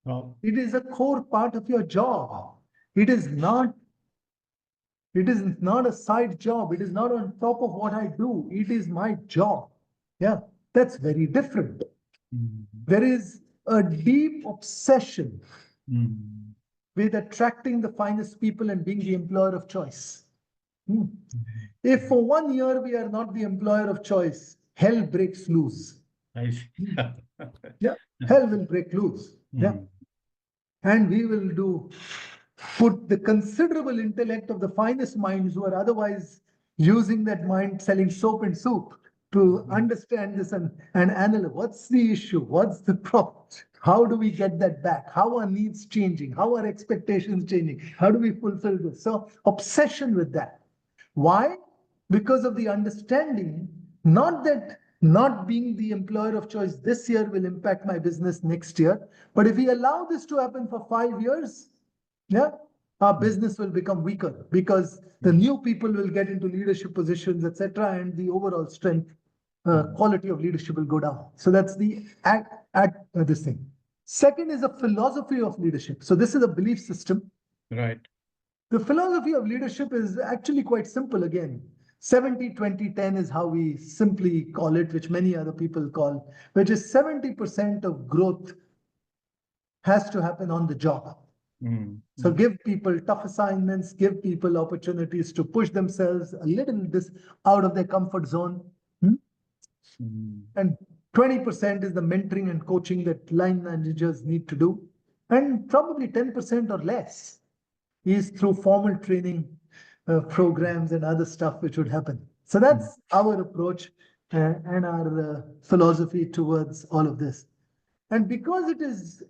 Wow. It is a core part of your job. It is not It is not a side job. It is not on top of what I do. It is my job. Yeah, that's very different. Hmm. There is a deep obsession Hmm. with attracting the finest people and being the employer of choice. Hmm. If Hmm. for 1 year we are not the employer of choice, hell breaks loose. I see. Hmm. Yeah, hell will break loose. Yeah. Hmm. And we will put the considerable intellect of the finest minds who are otherwise using that mind selling soap and soup to Hmm. understand this and analyze what's the issue, what's the problem, how do we get that back, how are needs changing, how are expectations changing, how do we fulfill this. So obsession with that. Why? Because of the understanding, not that not being the employer of choice this year will impact my business next year, but if we allow this to happen for 5 years, yeah, our business will become weaker because the new people will get into leadership positions, etc., and the overall strength, Hmm. quality of leadership will go down. So that's the this thing. Second is a philosophy of leadership. So this is a belief system. Right. The philosophy of leadership is actually quite simple again. 70-20-10 is how we simply call it, which many other people call, which is 70% of growth has to happen on the job. Hmm. So Hmm. give people tough assignments, give people opportunities to push themselves a little this out of their comfort zone. Hmm? Hmm. And 20% is the mentoring and coaching that line managers need to do. And probably 10% or less is through formal training programs and other stuff which would happen. So Hmm. that's our approach. and our philosophy towards all of this. And because it is,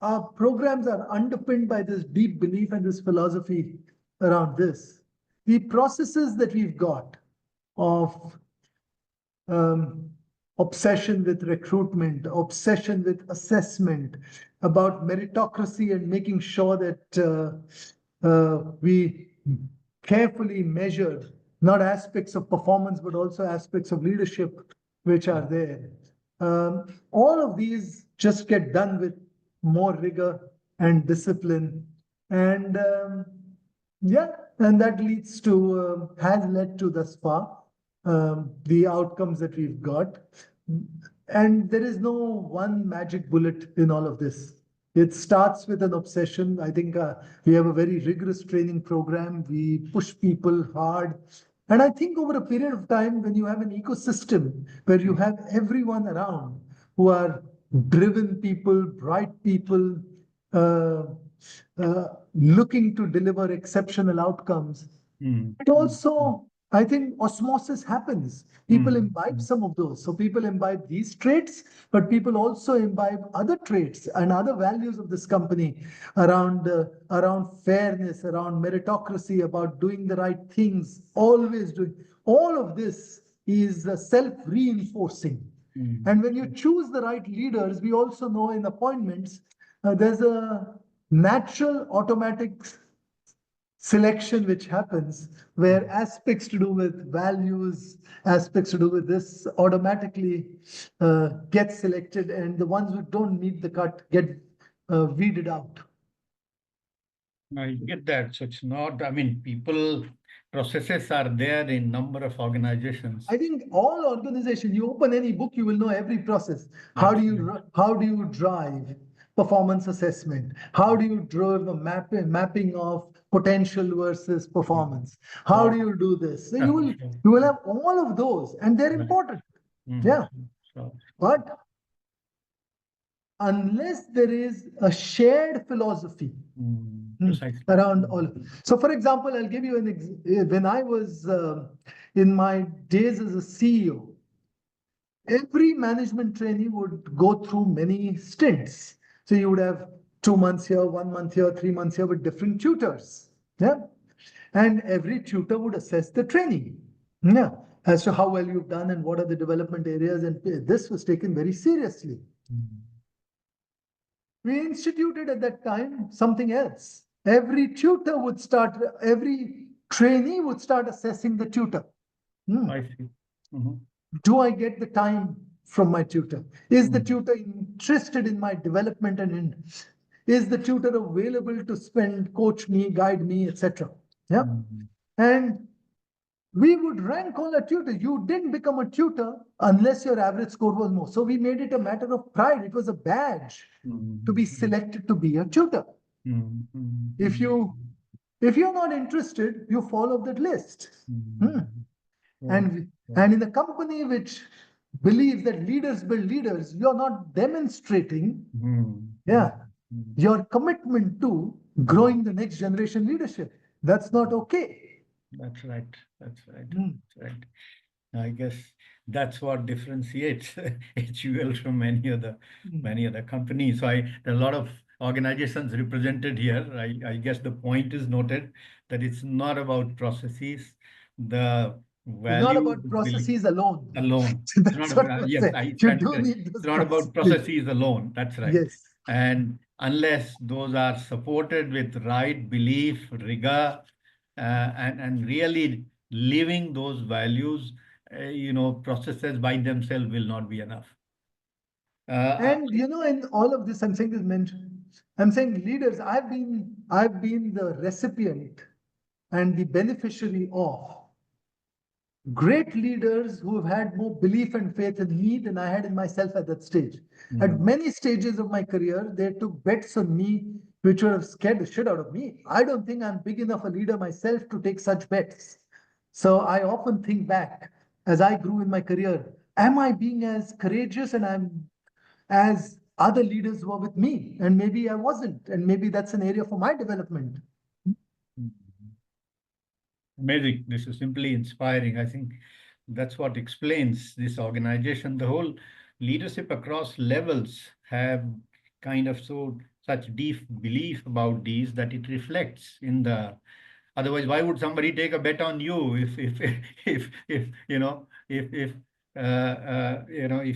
our programs are underpinned by this deep belief and this philosophy around this, the processes that we've got of um, obsession with recruitment, obsession with assessment, about meritocracy and making sure that we carefully measure not aspects of performance, but also aspects of leadership which are there. All of these just get done with more rigor and discipline. And yeah, and that leads to, has led to thus far the outcomes that we've got. And there is no one magic bullet in all of this. It starts with an obsession. I think we have a very rigorous training program. We push people hard. And I think over a period of time, when you have an ecosystem where you have everyone around who are driven people, bright people, uh, looking to deliver exceptional outcomes, it also, I think, osmosis happens. People imbibe some of those. So people imbibe these traits, but people also imbibe other traits and other values of this company around fairness, around meritocracy, about doing the right things, always doing. All of this is self-reinforcing. And when you choose the right leaders, we also know in appointments, there's a natural automatic selection which happens where aspects to do with values, aspects to do with this automatically get selected, and the ones who don't meet the cut get weeded out. I get that. So it's not, I mean, people, processes are there in number of organizations. I think all organizations, you open any book, you will know every process. How do you drive performance assessment? How do you drive a mapping of potential versus performance? How do you do this? So you will have all of those, and they're important. Yeah. But unless there is a shared philosophy around all of it. So, for example, I'll give you when I was in my days as a CEO, every management trainee would go through many stints. So you would have 2 months here, 1 month here, 3 months here with different tutors. Yeah. And every tutor would assess the trainee. Yeah. As to how well you've done and what are the development areas. And this was taken very seriously. We instituted at that time something else. Every trainee would start assessing the tutor. I see. Do I get the time from my tutor? Is the tutor interested in my development, and is the tutor available to coach me, guide me, etc.? Yeah. And we would rank all a tutor. You didn't become a tutor unless your average score was more. So we made it a matter of pride. It was a badge to be selected to be a tutor. If you're not interested, you follow that list. And in a company which believes that leaders build leaders, you're not demonstrating your commitment to growing the next generation leadership. That's not okay. That's right. That's right. I guess that's what differentiates HUL from many other companies. So there are a lot of organizations represented here. I guess the point is noted that it's not about processes. The It's not value about processes alone. That's what I'm yes, saying. You do need those it's not about processes alone. That's right. Yes. And unless those are supported with right belief, rigor, and really living those values, processes by themselves will not be enough. And in all of this, I'm saying this mentioned. I'm saying leaders. I've been the recipient and the beneficiary of great leaders who have had more belief and faith in me than I had in myself at that stage. At many stages of my career, they took bets on me which would have scared the shit out of me. I don't think I'm big enough a leader myself to take such bets. So I often think back as I grew in my career, am I being as courageous and as other leaders were with me? And maybe I wasn't. And maybe that's an area for my development. Amazing. This is simply inspiring. I think that's what explains this organization. The whole leadership across levels have kind of such deep belief about these that it reflects in the. Otherwise, why would somebody take a bet on you if if if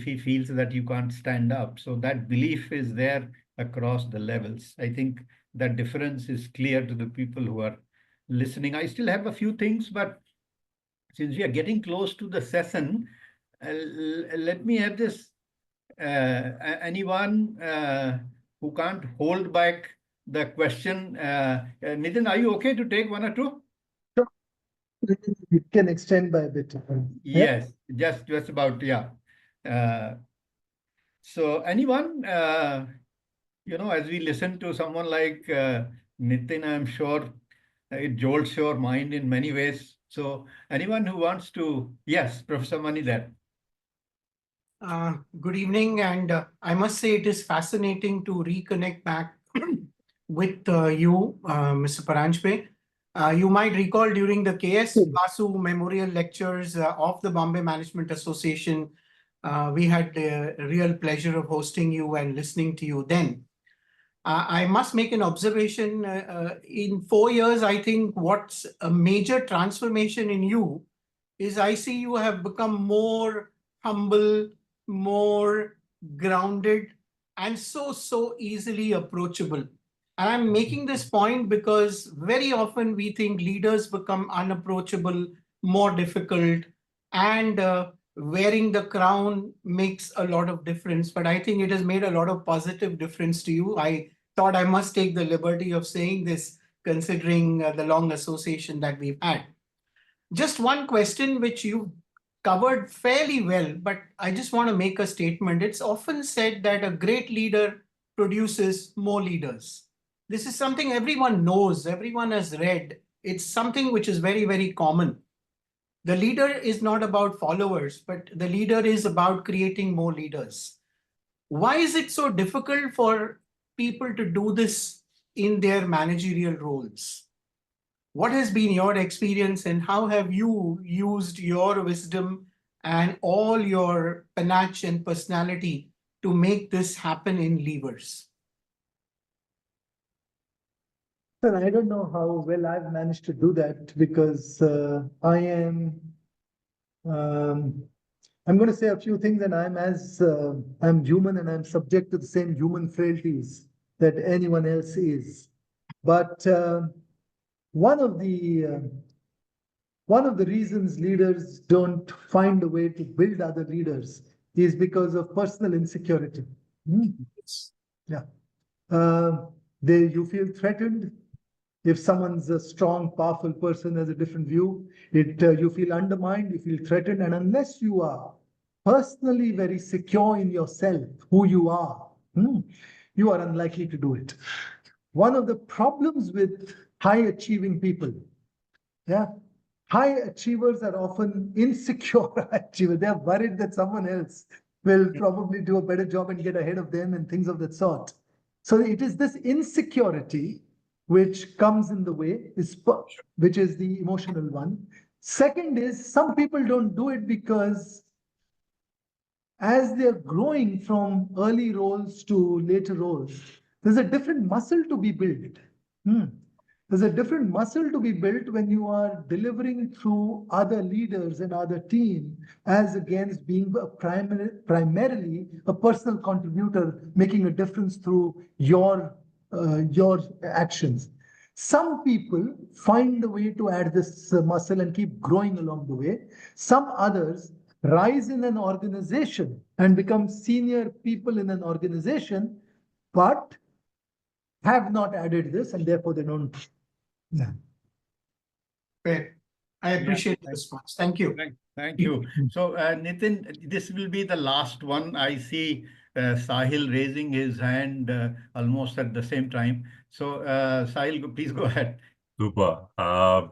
he feels that you can't stand up? So that belief is there across the levels. I think that difference is clear to the people who are listening. I still have a few things, but since we are getting close to the session, let me have this. Anyone who can't hold back the question, Nitin, are you okay to take one or two? Sure. It can extend by a bit. Yeah. Yes, just about, yeah. Uh, so anyone, as we listen to someone like Nitin, I'm sure it jolts your mind in many ways. So anyone who wants to, yes, Professor Mani there. Good evening, and I must say it is fascinating to reconnect back with you, Mr. Paranjpe. You might recall during the KS Basu Memorial Lectures of the Bombay Management Association, we had the real pleasure of hosting you and listening to you then. I must make an observation. In 4 years, I think what's a major transformation in you is I see you have become more humble, more grounded, and so easily approachable. And I'm making this point because very often we think leaders become unapproachable, more difficult, and wearing the crown makes a lot of difference. But I think it has made a lot of positive difference to you. I thought I must take the liberty of saying this, considering the long association that we've had. Just one question which you covered fairly well, but I just want to make a statement. It's often said that a great leader produces more leaders. This is something everyone knows, everyone has read. It's something which is very common. The leader is not about followers, but the leader is about creating more leaders. Why is it so difficult for people to do this in their managerial roles? What has been your experience, and how have you used your wisdom and all your panache and personality to make this happen in levers? Well, I don't know how well I've managed to do that because um, I'm going to say a few things, and I'm human and I'm subject to the same human frailties that anyone else is. But one of the uh, one of the reasons leaders don't find a way to build other leaders is because of personal insecurity. Yeah. You feel threatened. If someone's a strong, powerful person has a different view, you feel undermined, you feel threatened, and unless you are personally very secure in yourself, who you are, you are unlikely to do it. One of the problems with high achieving people, yeah, high achievers are often insecure achievers. They're worried that someone else will probably do a better job and get ahead of them and things of that sort. So it is this insecurity which comes in the way, which is the emotional one. Second is some people don't do it because as they're growing from early roles to later roles, there's a different muscle to be built. There's a different muscle to be built when you are delivering through other leaders and other team as against being primarily a personal contributor, making a difference through your actions. Some people find a way to add this muscle and keep growing along the way. Some others rise in an organization and become senior people in an organization, but have not added this, and therefore they don't. Yeah. Fair. I appreciate the response. Thank you. Thank you. So, Nitin, this will be the last one. I see Sahil raising his hand almost at the same time. So, Sahil, please go ahead. Super.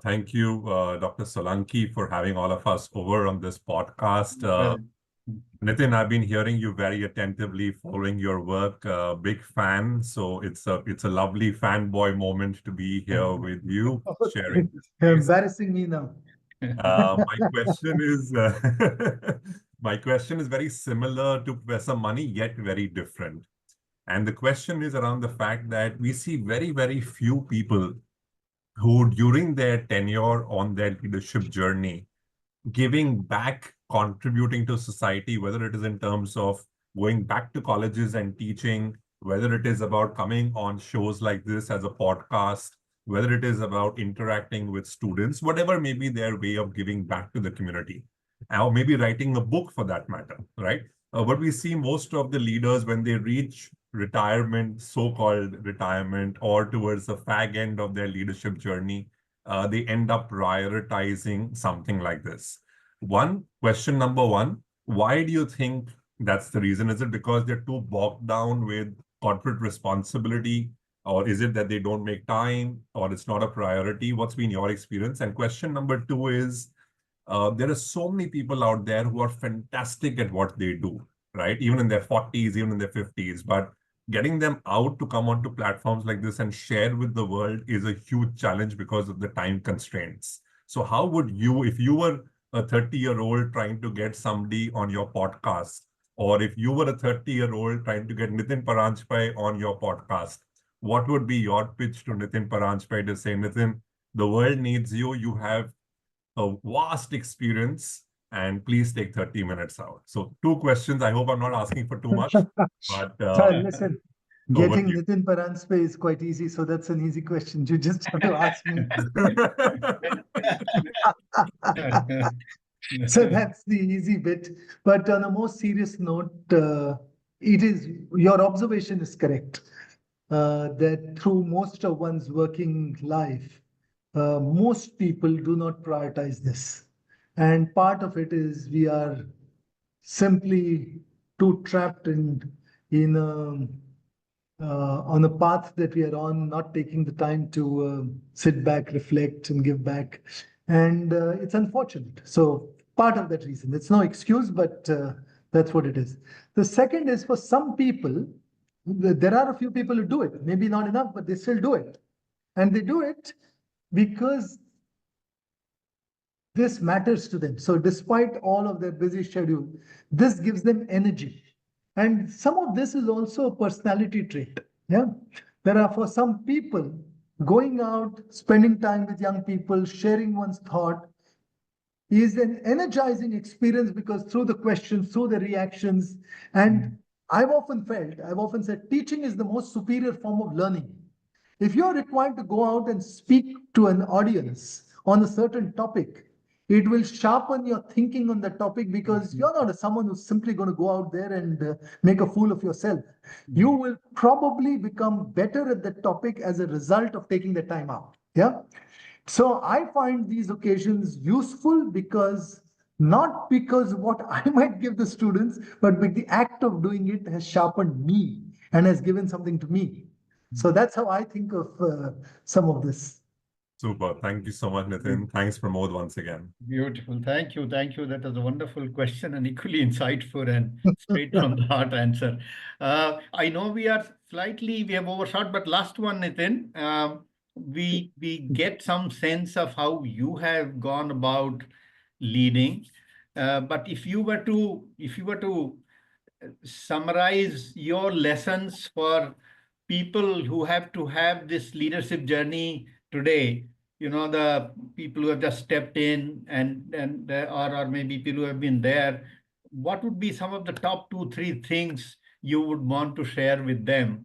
Thank you, Dr. Solanki, for having all of us over on this podcast. Nitin, I've been hearing you very attentively, following your work. Big fan. So it's a lovely fanboy moment to be here with you, sharing. You're embarrassing me now. My question is my question is very similar to Professor Money, yet very different. And the question is around the fact that we see very, very few people who, during their tenure on their leadership journey, giving back, contributing to society, whether it is in terms of going back to colleges and teaching, whether it is about coming on shows like this as a podcast, whether it is about interacting with students, whatever may be their way of giving back to the community, or maybe writing a book for that matter, right? But we see most of the leaders when they reach retirement, so-called retirement, or towards the fag end of their leadership journey, they end up prioritizing something like this. Question number one, why do you think that's the reason? Is it because they're too bogged down with corporate responsibility, or is it that they don't make time, or it's not a priority? What's been your experience? And question number two is, there are so many people out there who are fantastic at what they do, right? Even in their 40s, even in their 50s, but getting them out to come onto platforms like this and share with the world is a huge challenge because of the time constraints. So how would you, if you were a 30-year-old trying to get somebody on your podcast, or if you were a 30-year-old trying to get Nitin Paranjpe on your podcast, what would be your pitch to Nitin Paranjpe to say, Nitin, the world needs you. You have a vast experience, and please take 30 minutes out. So 2 questions. I hope I'm not asking for too much, but Listen, over getting to you. Nitin Paranjpe is quite easy, so that's an easy question. You just have to ask me. So that's the easy bit. But on a more serious note, your observation is correct. That through most of one's working life, most people do not prioritize this. And part of it is we are simply too trapped in on a path that we are on, not taking the time to sit back, reflect, and give back. And it's unfortunate. So part of that reason. It's no excuse, but that's what it is. The second is, for some people, there are a few people who do it. Maybe not enough, but they still do it. And they do it because this matters to them. So despite all of their busy schedule, this gives them energy. And some of this is also a personality trait. Yeah. There are, for some people, going out, spending time with young people, sharing one's thought is an energizing experience, because through the questions, through the reactions, and I've often said, teaching is the most superior form of learning. If you're required to go out and speak to an audience on a certain topic, it will sharpen your thinking on the topic, because you're not someone who's simply going to go out there and make a fool of yourself. You will probably become better at the topic as a result of taking the time out. Yeah. So I find these occasions useful not because what I might give the students, but with the act of doing it has sharpened me and has given something to me. So that's how I think of some of this. Super. Thank you so much, Nitin. Thanks, Pramod, once again. Beautiful. Thank you. Thank you. That was a wonderful question and equally insightful and straight from the heart answer. I know we have overshot, but last one, Nitin, we get some sense of how you have gone about leading. But if you were to summarize your lessons for people who have to have this leadership journey today, the people who have just stepped in or maybe people who have been there, what would be some of the top 2, 3 things you would want to share with them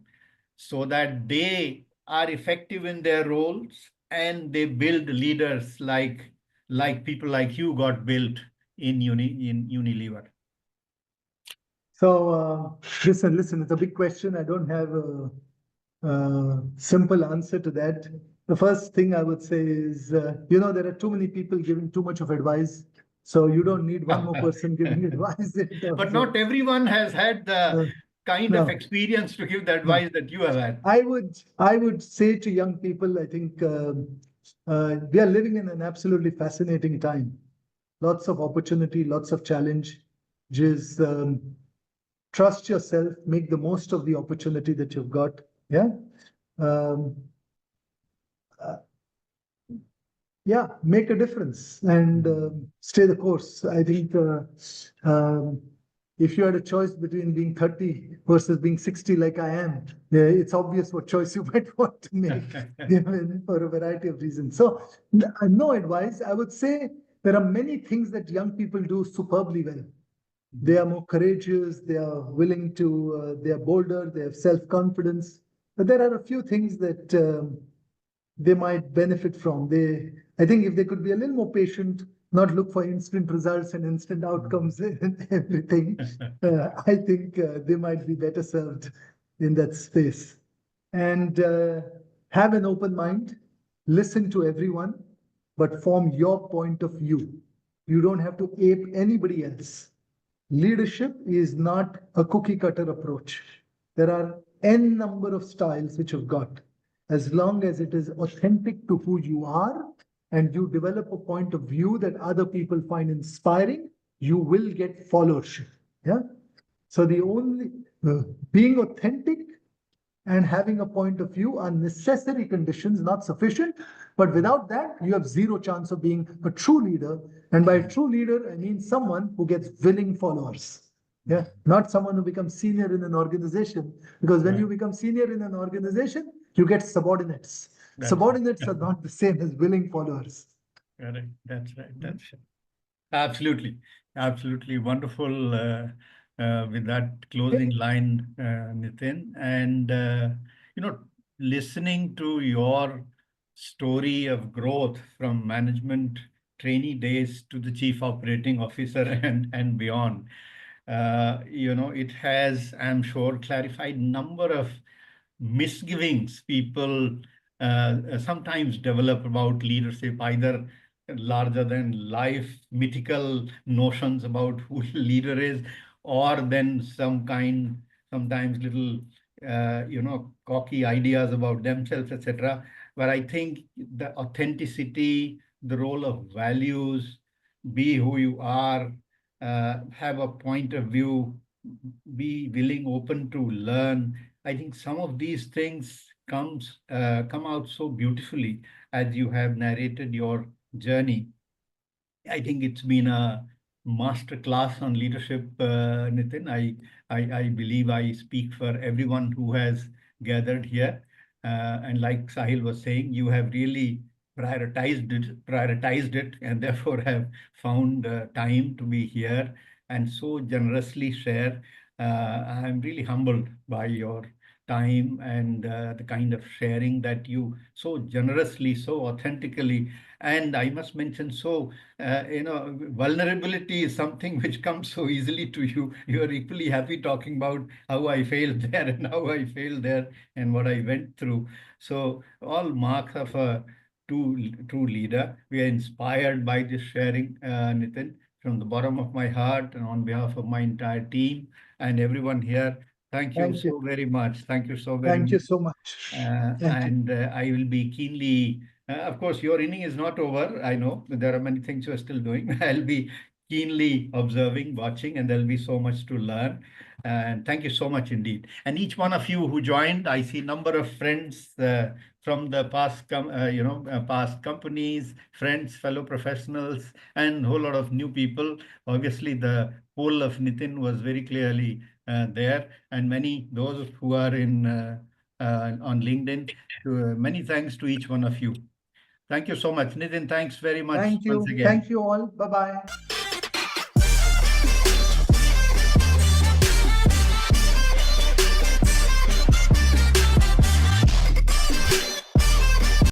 so that they are effective in their roles and they build leaders like people like you got built in Unilever? So listen, it's a big question. I don't have a simple answer to that. The first thing I would say is, there are too many people giving too much of advice. So you don't need one more person giving advice. But not everyone has had the kind of no. experience to give the advice that you have had. I would say to young people, I think we are living in an absolutely fascinating time. Lots of opportunity, lots of challenge. Just trust yourself, make the most of the opportunity that you've got. Yeah. yeah, make a difference and stay the course. I think if you had a choice between being 30 versus being 60 like I am, it's obvious what choice you might want to make for a variety of reasons. So no advice. I would say there are many things that young people do superbly well. They are more courageous, they are willing to, they are bolder, they have self-confidence. But there are a few things that they might benefit from. I think if they could be a little more patient, not look for instant results and instant outcomes and everything, I think they might be better served in that space. And have an open mind, listen to everyone, but form your point of view. You don't have to ape anybody else. Leadership is not a cookie cutter approach. There are n number of styles which you've got. As long as it is authentic to who you are and you develop a point of view that other people find inspiring, you will get followership. Yeah. So the only being authentic and having a point of view are necessary conditions, not sufficient. But without that, you have zero chance of being a true leader. And by a true leader, I mean someone who gets willing followers. Yeah, not someone who becomes senior in an organization. Because when you become senior in an organization, you get subordinates. Subordinates are not the same as willing followers. Correct. That's right. That's right. Absolutely. Absolutely wonderful with that closing line, Nitin. And, listening to your story of growth from management trainee days to the chief operating officer and beyond, it has, I'm sure, clarified number of misgivings people sometimes develop about leadership, either larger than life mythical notions about who leader is, or then sometimes little cocky ideas about themselves, etc. But I think the authenticity, the role of values, be who you are, have a point of view, be willing, open to learn. I think some of these things come out so beautifully as you have narrated your journey. I think it's been a master class on leadership, Nitin. I believe I speak for everyone who has gathered here. And like Sahil was saying, you have really prioritized it, and therefore have found time to be here and so generously share. I'm really humbled by your time and the kind of sharing that you so generously, so authentically, and I must mention, so vulnerability is something which comes so easily to you. You are equally happy talking about how I failed there and how I failed there and what I went through. So all marks of a true leader. We are inspired by this sharing, Nitin, from the bottom of my heart and on behalf of my entire team and everyone here. Thank you so very much. Thank you so very much. Thank you so much. And I will be keenly, of course, your inning is not over. I know there are many things you are still doing. I'll be keenly observing, watching, and there'll be so much to learn. And thank you so much indeed. And each one of you who joined, I see a number of friends from the past companies, friends, fellow professionals, and a whole lot of new people. Obviously, the poll of Nitin was very clearly there, and those who are on LinkedIn. Many thanks to each one of you. Thank you so much. Nitin, thanks very much Thank you. once again. Thank you all. Bye-bye.